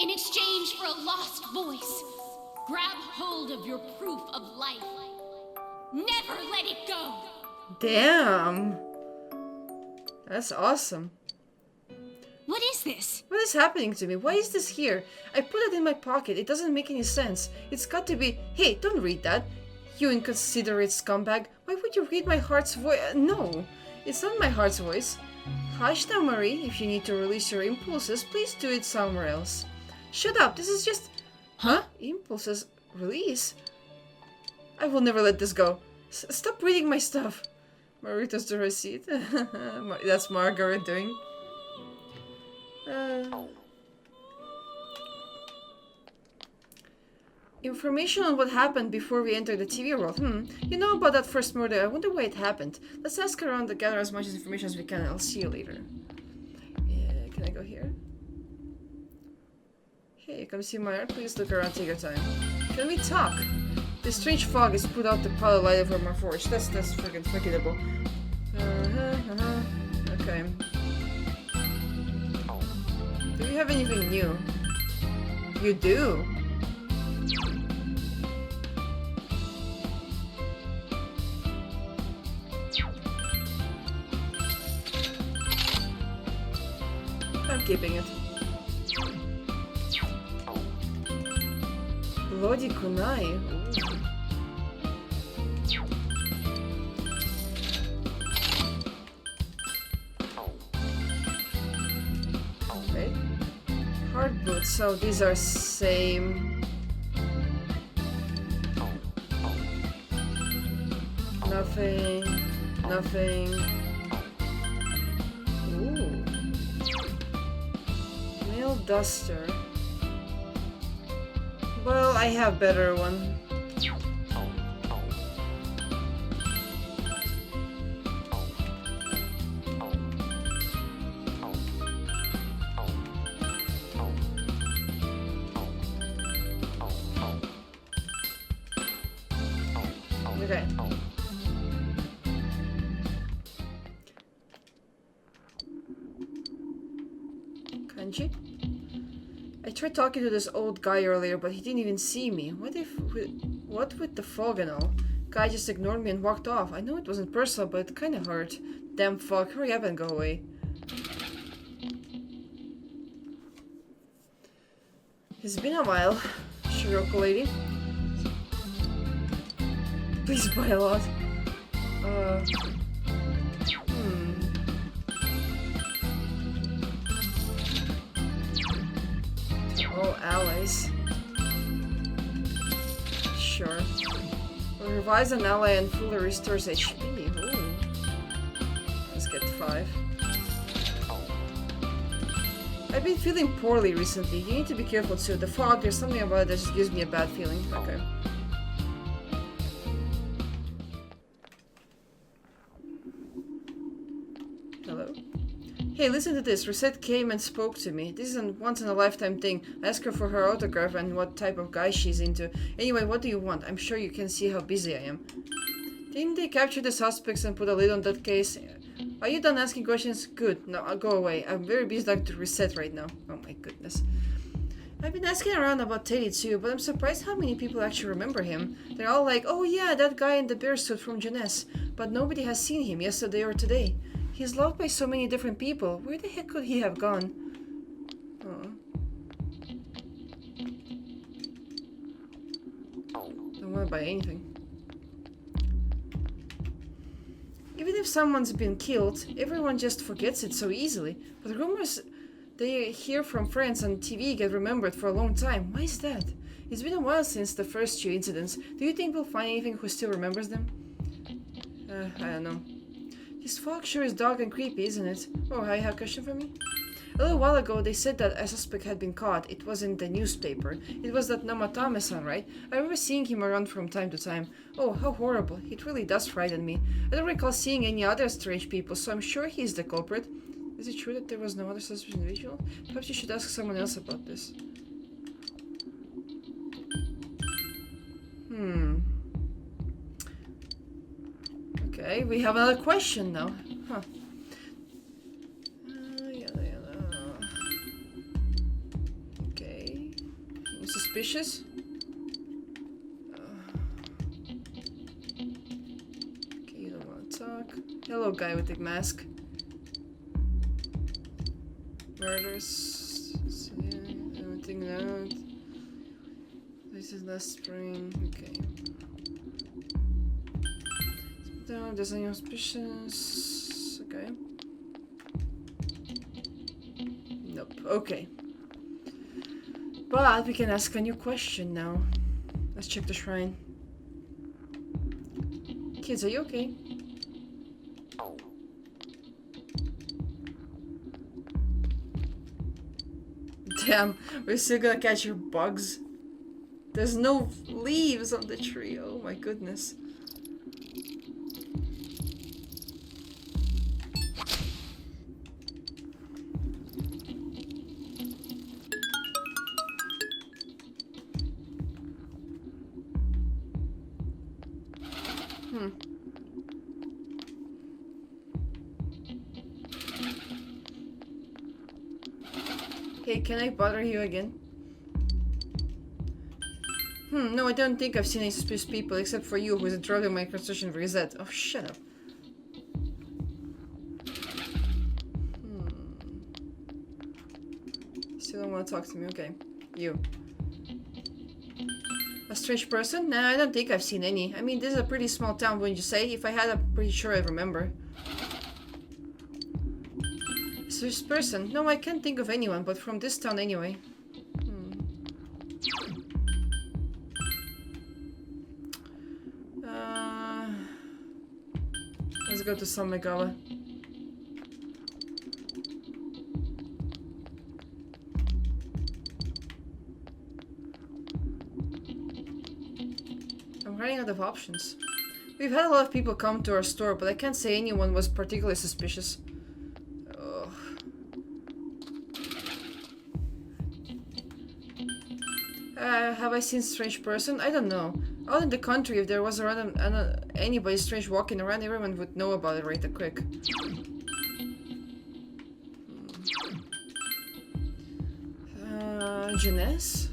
In exchange for a lost voice, grab hold of your proof of life. Never let it go!
Damn. That's awesome.
What is this?
What is happening to me? Why is this here? I put it in my pocket. It doesn't make any sense. It's got to be... Hey, don't read that. You inconsiderate scumbag. Why would you read my heart's voice? No, it's not my heart's voice. Hush now, Marie. If you need to release your impulses, please do it somewhere else. Shut up. This is just... Huh? Impulses? Release? I will never let this go. Stop reading my stuff. Marita's the receipt. That's Margaret doing. Information on what happened before we entered the TV world. You know about that first murder. I wonder why it happened. Let's ask around to gather as much information as we can. I'll see you later. Yeah, can I go here? Hey, come see my art. Please look around. Take your time. Can we talk? This strange fog has put out the pilot light over my forge. That's freaking forgettable. Okay. Do you have anything new? You do? I'm keeping it. Bloody kunai. Okay. Hard boots, so these are same. Nothing. Nothing. Ooh. Nail duster. Well, I have better one. Okay. Kanji? I tried talking to this old guy earlier, but he didn't even see me. What with the fog and all? Guy just ignored me and walked off. I know it wasn't personal, but it kinda hurt. Damn fuck, hurry up and go away. It's been a while, Shiroko lady. Please buy a lot. All allies. Sure. Will revise an ally and fully restores HP. Ooh. Let's get 5. I've been feeling poorly recently. You need to be careful too. The fog, there's something about it that just gives me a bad feeling. Okay. Hello? Hey, listen to this. Rosette came and spoke to me. This is a once-in-a-lifetime thing. I asked her for her autograph and what type of guy she's into. Anyway, what do you want? I'm sure you can see how busy I am. Didn't they capture the suspects and put a lid on that case? Are you done asking questions? Good. No, I'll go away. I'm very busy Dr. Reset right now. Oh my goodness. I've been asking around about Teddy too, but I'm surprised how many people actually remember him. They're all like, oh yeah, that guy in the bear suit from Jeunesse. But nobody has seen him yesterday or today. He's loved by so many different people. Where the heck could he have gone? Oh. Don't want to buy anything. Even if someone's been killed, everyone just forgets it so easily. But rumors they hear from friends on TV get remembered for a long time. Why is that? It's been a while since the first 2 incidents. Do you think we'll find anything who still remembers them? I don't know. This fog sure is dark and creepy, isn't it? Oh, I have a question for me? A little while ago, they said that a suspect had been caught. It was in the newspaper. It was that Namatame-san, right? I remember seeing him around from time to time. Oh, how horrible. It really does frighten me. I don't recall seeing any other strange people, so I'm sure he's the culprit. Is it true that there was no other suspicious individual? Perhaps you should ask someone else about this. Okay, we have another question now. Huh. Okay. Suspicious? Okay, you don't want to talk. Hello, guy with the mask. Murders. Everything out. This is last spring. Okay. No, there's any suspicions. Okay. Nope. Okay. But we can ask a new question now. Let's check the shrine. Kids, are you okay? Damn, we're still gonna catch your bugs. There's no leaves on the tree. Oh my goodness. Hey, can I bother you again? No, I don't think I've seen any suspicious people except for you, who is interrupting my construction reset. Oh, shut up. Still don't want to talk to me. Okay. You. A strange person? Nah, I don't think I've seen any. I mean, this is a pretty small town, wouldn't you say? If I had, I'm pretty sure I'd remember. A strange person? No, I can't think of anyone, but from this town anyway. Let's go to Samegawa. I'm running out of options. We've had a lot of people come to our store, but I can't say anyone was particularly suspicious. Ugh. Have I seen strange person? I don't know. Out in the country, if there was anybody strange walking around, everyone would know about it right quick. Jeunesse?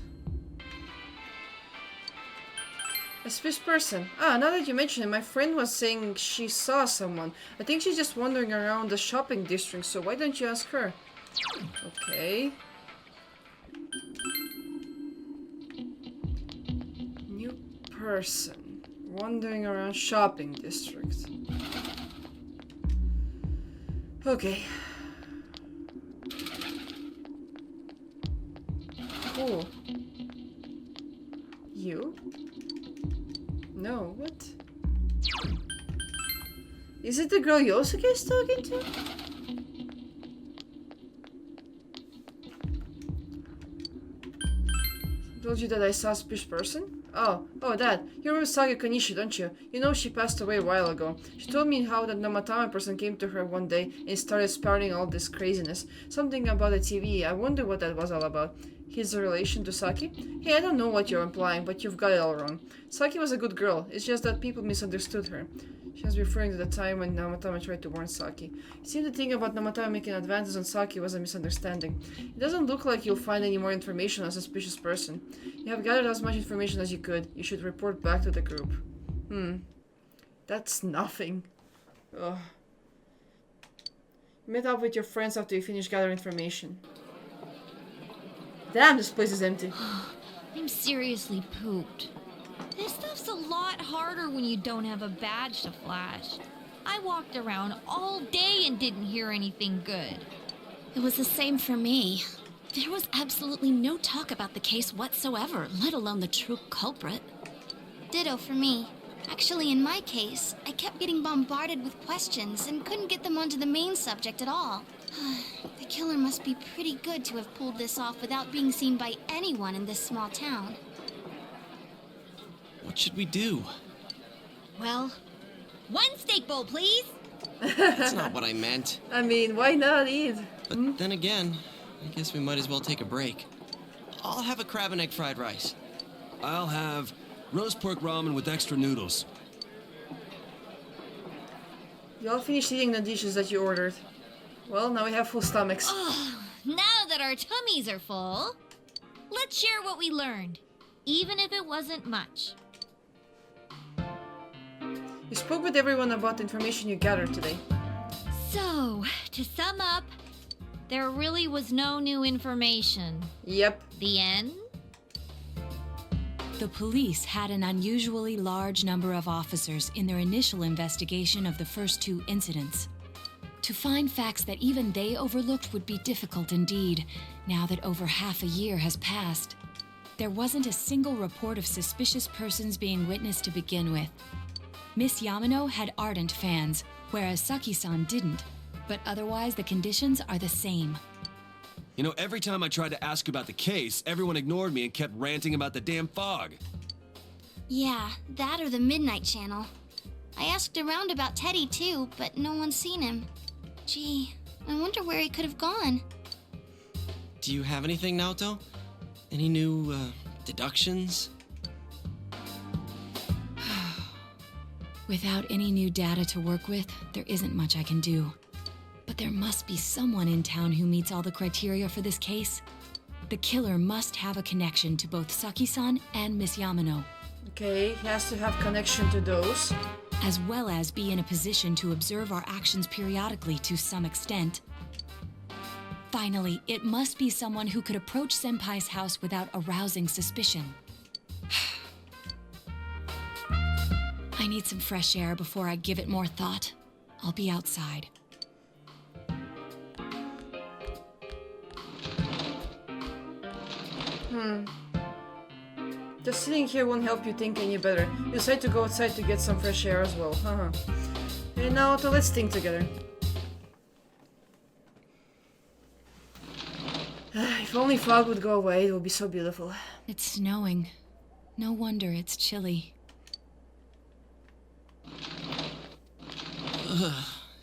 A Swiss person. Ah, now that you mention it, my friend was saying she saw someone. I think she's just wandering around the shopping district, so why don't you ask her? Okay. New person. Wandering around shopping district. Okay. Cool. You? No, what? Is it the girl Yosuke is talking to? Told you that I saw a Swiss person? Oh, that. You remember Saga Konishi, don't you? You know she passed away a while ago. She told me how that Namatame person came to her one day and started spouting all this craziness. Something about the TV. I wonder what that was all about. His relation to Saki? Hey, I don't know what you're implying, but you've got it all wrong. Saki was a good girl. It's just that people misunderstood her. She was referring to the time when Namatame tried to warn Saki. It seemed the thing about Namatame making advances on Saki was a misunderstanding. It doesn't look like you'll find any more information on a suspicious person. You have gathered as much information as you could. You should report back to the group. That's nothing. Ugh. Meet up with your friends after you finish gathering information. Damn, this place is empty.
I'm seriously pooped. This stuff's a lot harder when you don't have a badge to flash. I walked around all day and didn't hear anything good.
It was the same for me. There was absolutely no talk about the case whatsoever, let alone the true culprit.
Ditto for me. Actually, in my case, I kept getting bombarded with questions and couldn't get them onto the main subject at all. The killer must be pretty good to have pulled this off without being seen by anyone in this small town.
What should we do?
Well, one steak bowl, please.
That's not what I meant.
I mean, why not eat?
But then again, I guess we might as well take a break. I'll have a crab and egg fried rice.
I'll have roast pork ramen with extra noodles.
You all finished eating the dishes that you ordered. Well, now we have full stomachs.
Oh, now that our tummies are full, let's share what we learned, even if it wasn't much.
You spoke with everyone about the information you gathered today.
So, to sum up, there really was no new information.
Yep.
The end?
The police had an unusually large number of officers in their initial investigation of the first two incidents. To find facts that even they overlooked would be difficult indeed, now that over half a year has passed. There wasn't a single report of suspicious persons being witnessed to begin with. Miss Yamano had ardent fans, whereas Saki-san didn't, but otherwise the conditions are the same.
You know, every time I tried to ask about the case, everyone ignored me and kept ranting about the damn fog.
Yeah, that or the Midnight Channel. I asked around about Teddy too, but no one's seen him. Gee, I wonder where he could have gone.
Do you have anything, Naoto? Any new, deductions?
Without any new data to work with, there isn't much I can do. But there must be someone in town who meets all the criteria for this case. The killer must have a connection to both Saki-san and Miss Yamano.
Okay, he has to have connection to those.
As well as be in a position to observe our actions periodically to some extent. Finally, it must be someone who could approach Senpai's house without arousing suspicion. I need some fresh air before I give it more thought. I'll be outside.
Just sitting here won't help you think any better. You decide to go outside to get some fresh air as well. And now, let's think together. If only fog would go away, it would be so beautiful.
It's snowing. No wonder it's chilly.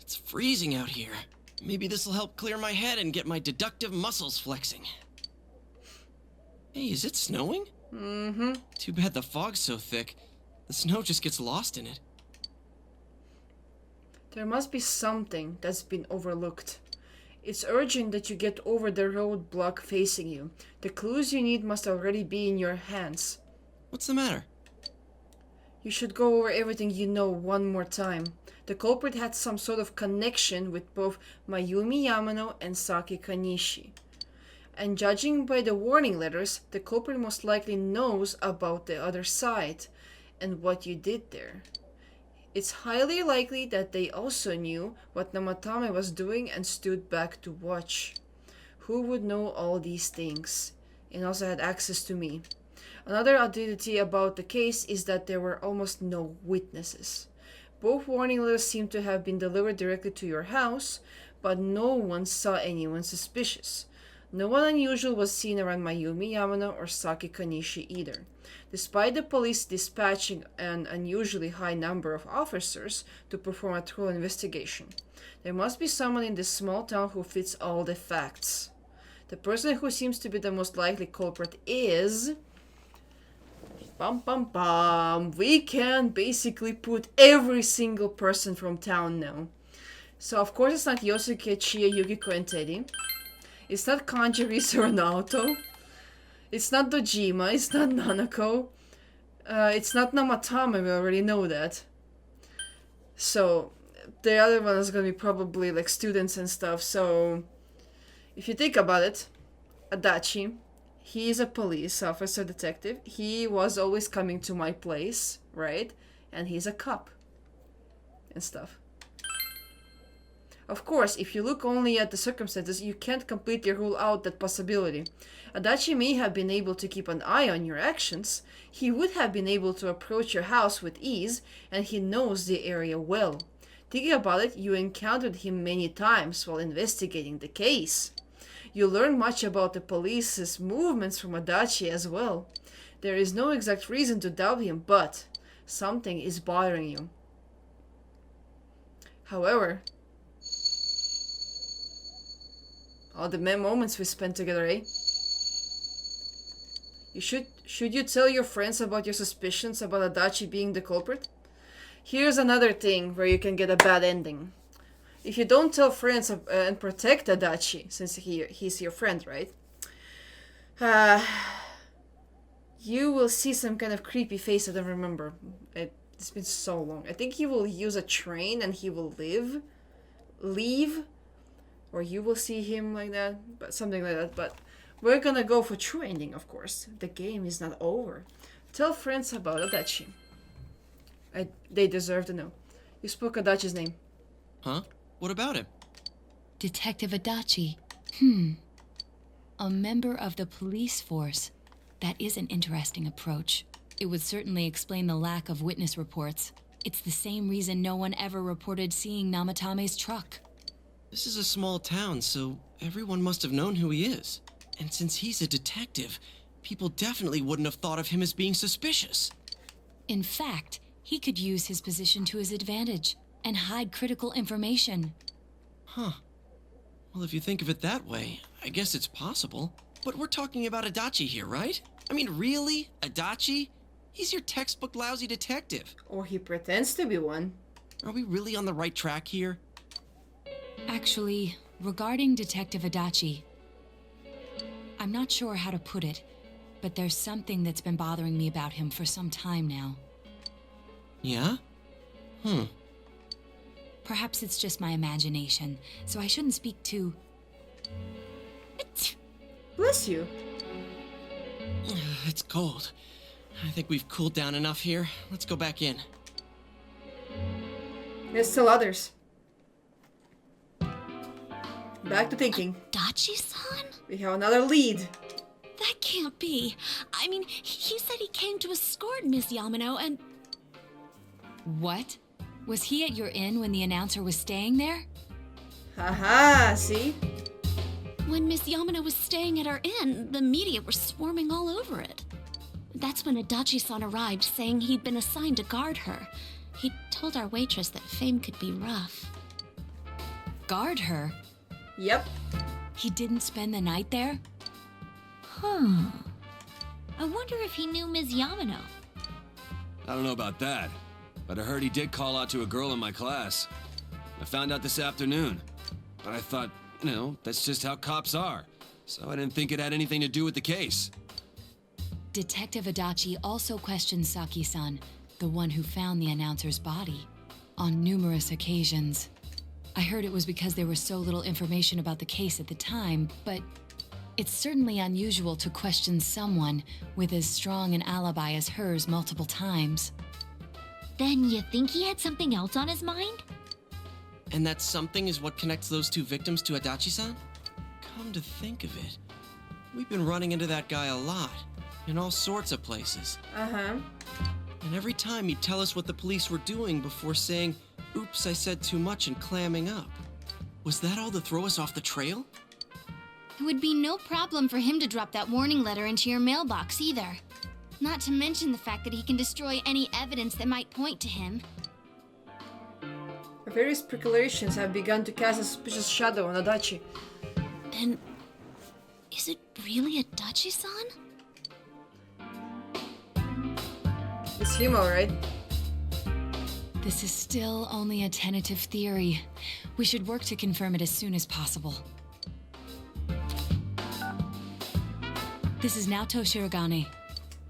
It's freezing out here. Maybe this'll help clear my head and get my deductive muscles flexing. Hey, is it snowing?
Mm-hmm.
Too bad the fog's so thick. The snow just gets lost in it.
There must be something that's been overlooked. It's urgent that you get over the roadblock facing you. The clues you need must already be in your hands.
What's the matter?
You should go over everything you know one more time. The culprit had some sort of connection with both Mayumi Yamano and Saki Kanishi. And judging by the warning letters, the culprit most likely knows about the other side and what you did there. It's highly likely that they also knew what Namatame was doing and stood back to watch. Who would know all these things and also had access to me? Another oddity about the case is that there were almost no witnesses. Both warning letters seem to have been delivered directly to your house, but no one saw anyone suspicious. No one unusual was seen around Mayumi Yamano or Saki Kanishi either. Despite the police dispatching an unusually high number of officers to perform a thorough investigation, there must be someone in this small town who fits all the facts. The person who seems to be the most likely culprit is... We can basically put every single person from town now. So of course it's not Yosuke, Chie, Yukiko, and Teddy. It's not Kanji, Risa, or Naoto. It's not Dojima, it's not Nanako. It's not Namatame, we already know that. So the other one is gonna be probably like students and stuff. So if you think about it, Adachi, he is a police officer detective. He was always coming to my place, right? And he's a cop and stuff. Of course, if you look only at the circumstances, you can't completely rule out that possibility. Adachi may have been able to keep an eye on your actions. He would have been able to approach your house with ease, and he knows the area well. Thinking about it, you encountered him many times while investigating the case. You learn much about the police's movements from Adachi as well. There is no exact reason to doubt him, but something is bothering you. However, all the moments we spent together, eh? Should you tell your friends about your suspicions about Adachi being the culprit? Here's another thing where you can get a bad ending. If you don't tell friends and protect Adachi, since he's your friend, right? You will see some kind of creepy face I don't remember. It's been so long. I think he will use a train and he will leave, or you will see him like that, but something like that. But we're gonna go for true ending, of course. The game is not over. Tell friends about Adachi. They deserve to know. You spoke Adachi's name.
Huh? What about him?
Detective Adachi. A member of the police force. That is an interesting approach. It would certainly explain the lack of witness reports. It's the same reason no one ever reported seeing Namatame's truck.
This is a small town, so everyone must have known who he is. And since he's a detective, people definitely wouldn't have thought of him as being suspicious.
In fact, he could use his position to his advantage and hide critical information.
Huh. Well, if you think of it that way, I guess it's possible. But we're talking about Adachi here, right? I mean, really? Adachi? He's your textbook lousy detective.
Or he pretends to be one.
Are we really on the right track here?
Actually, regarding Detective Adachi, I'm not sure how to put it, but there's something that's been bothering me about him for some time now.
Yeah?
Perhaps it's just my imagination, so I shouldn't speak too...
Bless you.
It's cold. I think we've cooled down enough here. Let's go back in.
There's still others. Back to thinking.
Adachi-san?
We have another lead.
That can't be. I mean, he said he came to escort Miss Yamano and...
What? Was he at your inn when the announcer was staying there?
Haha, see?
When Miss Yamano was staying at our inn, the media were swarming all over it. That's when Adachi-san arrived, saying he'd been assigned to guard her. He told our waitress that fame could be rough.
Guard her?
Yep.
He didn't spend the night there?
I wonder if he knew Ms. Yamano.
I don't know about that, but I heard he did call out to a girl in my class. I found out this afternoon, but I thought, you know, that's just how cops are, so I didn't think it had anything to do with the case.
Detective Adachi also questioned Saki-san, the the one who found the announcer's body on numerous occasions. I heard it was because there was so little information about the case at the time, but it's certainly unusual to question someone with as strong an alibi as hers multiple times.
Then you think he had something else on his mind?
And that something is what connects those two victims to Adachi-san? Come to think of it, we've been running into that guy a lot, in all sorts of places.
Uh-huh.
And every time he'd tell us what the police were doing before saying, "Oops, I said too much," and clamming up. Was that all to throw us off the trail?
It would be no problem for him to drop that warning letter into your mailbox either. Not to mention the fact that he can destroy any evidence that might point to him.
Various speculations have begun to cast a suspicious shadow on Adachi.
Then, is it really Adachi-san?
It's him, alright.
This is still only a tentative theory. We should work to confirm it as soon as possible. This is Naoto Shirogane.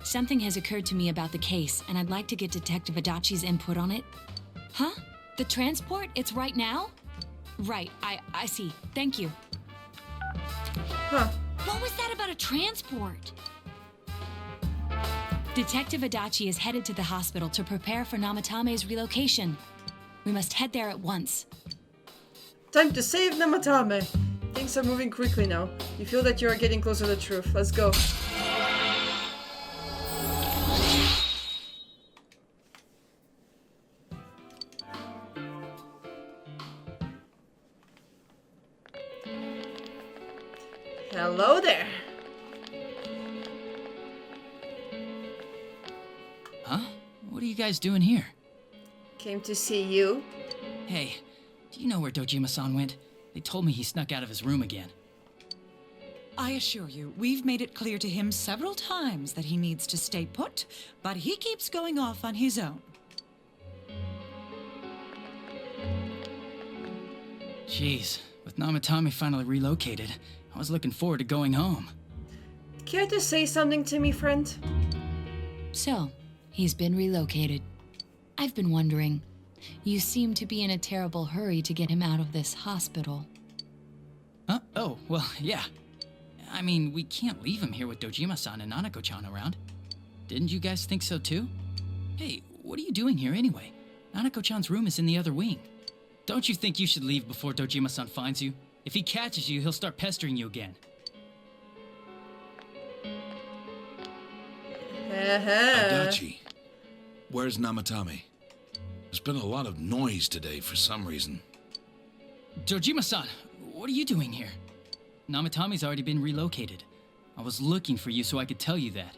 Something has occurred to me about the case, and I'd like to get Detective Adachi's input on it. Huh? The transport? It's right now? Right, I see. Thank you.
Huh.
What was that about a transport?
Detective Adachi is headed to the hospital to prepare for Namatame's relocation. We must head there at once.
Time to save Namatame. Things are moving quickly now. You feel that you are getting closer to the truth. Let's go. Hello there.
Huh? What are you guys doing here?
Came to see you.
Hey, do you know where Dojima-san went? They told me he snuck out of his room again.
I assure you, we've made it clear to him several times that he needs to stay put, but he keeps going off on his own.
Jeez, with Namatame finally relocated, I was looking forward to going home.
Care to say something to me, friend?
So, he's been relocated. I've been wondering. You seem to be in a terrible hurry to get him out of this hospital.
Huh? Oh, well, yeah. I mean, we can't leave him here with Dojima-san and Nanako-chan around. Didn't you guys think so too? Hey, what are you doing here anyway? Nanako-chan's room is in the other wing. Don't you think you should leave before Dojima-san finds you? If he catches you, he'll start pestering you again.
Adachi, where's Namatame? There's been a lot of noise today for some reason.
Dojima-san, what are you doing here? Namatame's already been relocated. I was looking for you so I could tell you that.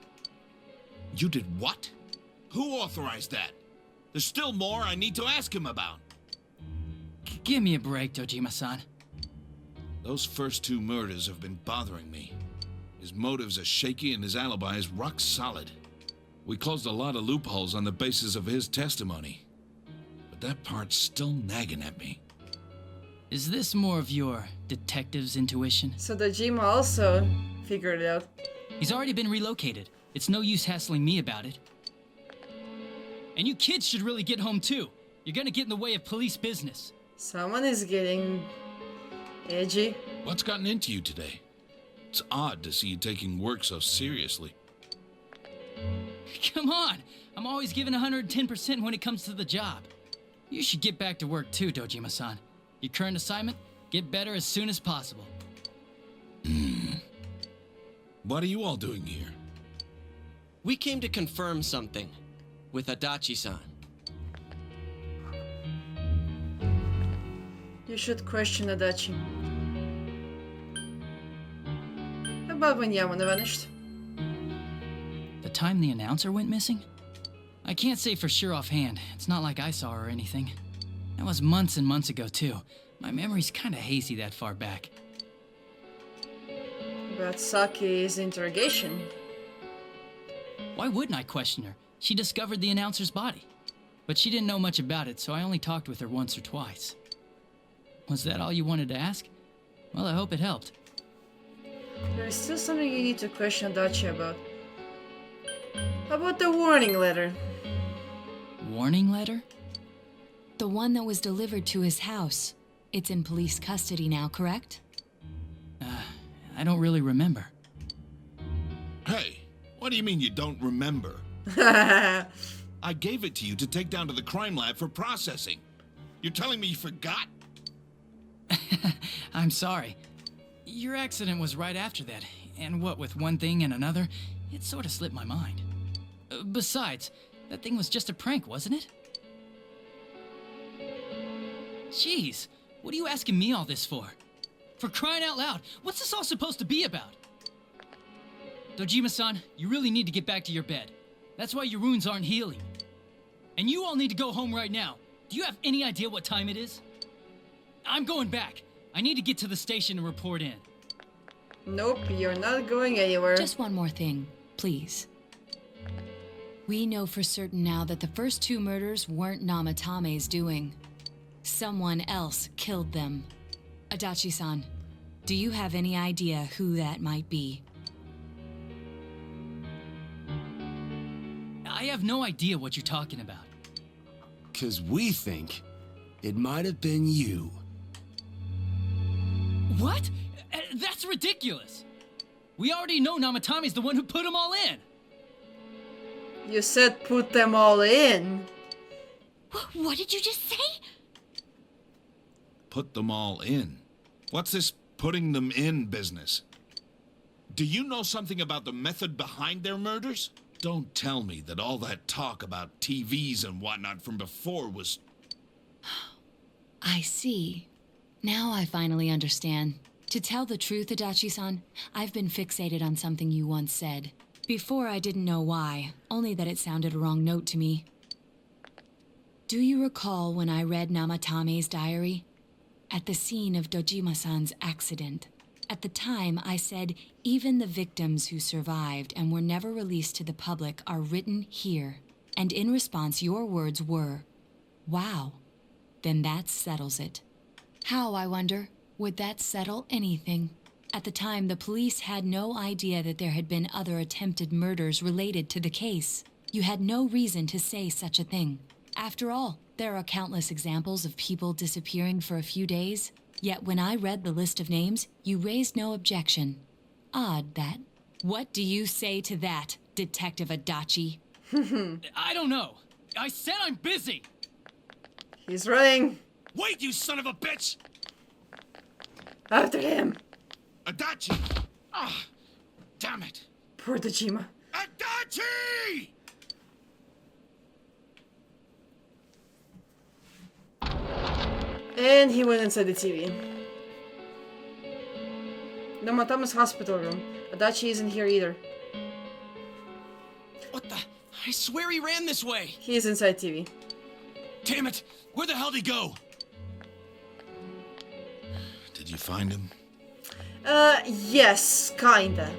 You did what? Who authorized that? There's still more I need to ask him about.
Give me a break, Dojima-san.
Those first two murders have been bothering me. His motives are shaky and his alibi is rock solid. We closed a lot of loopholes on the basis of his testimony. But that part's still nagging at me.
Is this more of your detective's intuition?
So Dojima also figured it out.
He's already been relocated. It's no use hassling me about it. And you kids should really get home too. You're gonna get in the way of police business.
Someone is getting edgy.
What's gotten into you today? It's odd to see you taking work so seriously.
Come on! I'm always giving 110% when it comes to the job. You should get back to work too, Dojima-san. Your current assignment, get better as soon as possible.
What are you all doing here?
We came to confirm something with Adachi-san.
You should question Adachi. About when Yamano vanished.
The time the announcer went missing? I can't say for sure offhand. It's not like I saw her or anything. That was months and months ago, too. My memory's kinda hazy that far back.
About Saki's interrogation.
Why wouldn't I question her? She discovered the announcer's body. But she didn't know much about it, so I only talked with her once or twice. Was that all you wanted to ask? Well, I hope it helped.
There is still something you need to question Adachi about. How about the warning letter?
Warning letter? The one that was delivered to his house. It's in police custody now, correct?
I don't really remember.
Hey, what do you mean you don't remember? I gave it to you to take down to the crime lab for processing. You're telling me you forgot?
I'm sorry. Your accident was right after that, and what with one thing and another, it sort of slipped my mind. Besides, that thing was just a prank, wasn't it? Jeez, what are you asking me all this for? For crying out loud, what's this all supposed to be about? Dojima-san, you really need to get back to your bed. That's why your wounds aren't healing. And you all need to go home right now. Do you have any idea what time it is? I'm going back. I need to get to the station and report in.
Nope, you're not going anywhere.
Just one more thing, please. We know for certain now that the first two murders weren't Namatame's doing. Someone else killed them. Adachi-san, do you have any idea who that might be?
I have no idea what you're talking about.
'Cause we think it might have been you.
What? That's ridiculous! We already know Namatame's the one who put them all in!
You said put them all in.
What did you just say?
Put them all in? What's this putting them in business? Do you know something about the method behind their murders? Don't tell me that all that talk about TVs and whatnot from before was...
I see. Now I finally understand. To tell the truth, Adachi-san, I've been fixated on something you once said. Before I didn't know why, only that it sounded a wrong note to me. Do you recall when I read Namatame's diary? At the scene of Dojima-san's accident. At the time, I said, even the victims who survived and were never released to the public are written here. And in response, your words were, wow, then that settles it. How, I wonder, would that settle anything? At the time, the police had no idea that there had been other attempted murders related to the case. You had no reason to say such a thing. After all, there are countless examples of people disappearing for a few days. Yet when I read the list of names, you raised no objection. Odd, that. What do you say to that, Detective Adachi?
I don't know. I said I'm busy!
He's running.
Wait, you son of a bitch!
After him.
Adachi! Ah, damn it!
Poor Dojima.
Adachi!
And he went inside the TV. Namatame's hospital room. Adachi isn't here either.
What the? I swear he ran this way.
He is inside TV.
Damn it! Where the hell did he go? Did you find him?
Yes, kinda.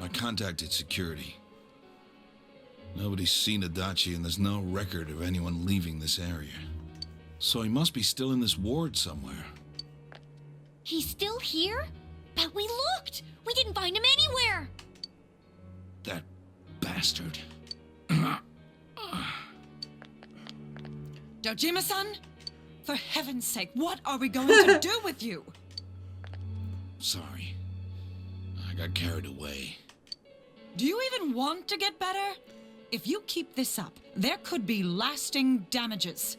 I contacted security. Nobody's seen Adachi and there's no record of anyone leaving this area. So he must be still in this ward somewhere.
He's still here? But we looked! We didn't find him anywhere!
That bastard.
Dojima-san? For heaven's sake, what are we going to do with you?
Sorry. I got carried away.
Do you even want to get better? If you keep this up, there could be lasting damages.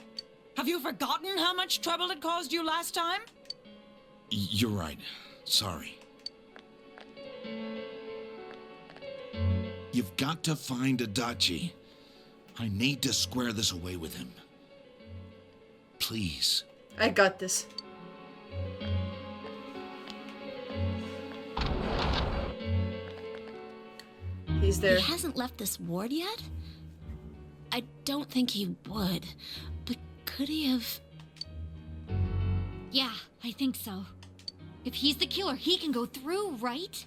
Have you forgotten how much trouble it caused you last time?
You're right. Sorry. You've got to find Adachi. I need to square this away with him. Please.
I got this. He's there.
He hasn't left this ward yet? I don't think he would. But could he have...
Yeah, I think so. If he's the killer, he can go through, right?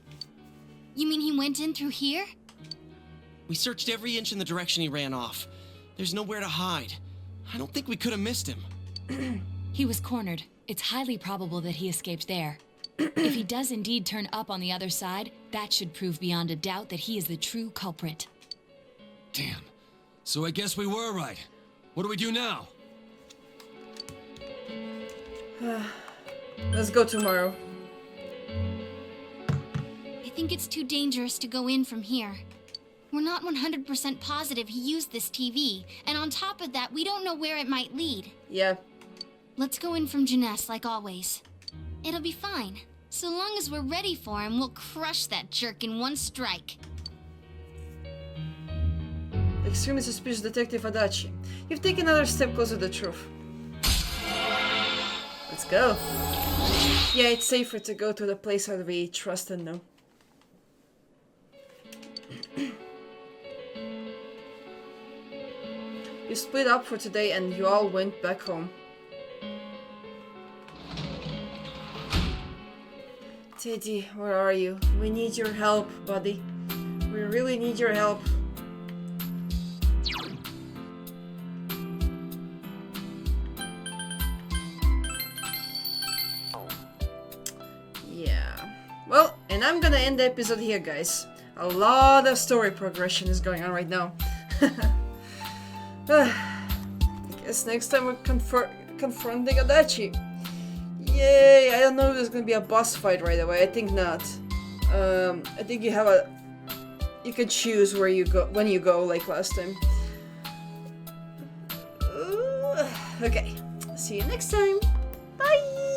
You mean he went in through here?
We searched every inch in the direction he ran off. There's nowhere to hide. I don't think we could have missed him.
He was cornered. It's highly probable that he escaped there. If he does indeed turn up on the other side, that should prove beyond a doubt that he is the true culprit.
Damn.
So I guess we were right. What do we do now?
Let's go tomorrow.
I think it's too dangerous to go in from here. We're not 100% positive he used this TV, and on top of that, we don't know where it might lead.
Yeah.
Let's go in from Jeunesse like always. It'll be fine. So long as we're ready for him, we'll crush that jerk in one strike.
Extremely suspicious Detective Adachi. You've taken another step closer to the truth. Let's go. Yeah, it's safer to go to the place that we trust and know. You split up for today and you all went back home. Teddy, where are you? We need your help, buddy. We really need your help. Yeah. Well, and I'm gonna end the episode here, guys. A lot of story progression is going on right now. I guess next time we're confronting Adachi. Yay! I don't know if there's gonna be a boss fight right away. I think not. I think you have you can choose where you go when you go, like last time. Okay. See you next time. Bye.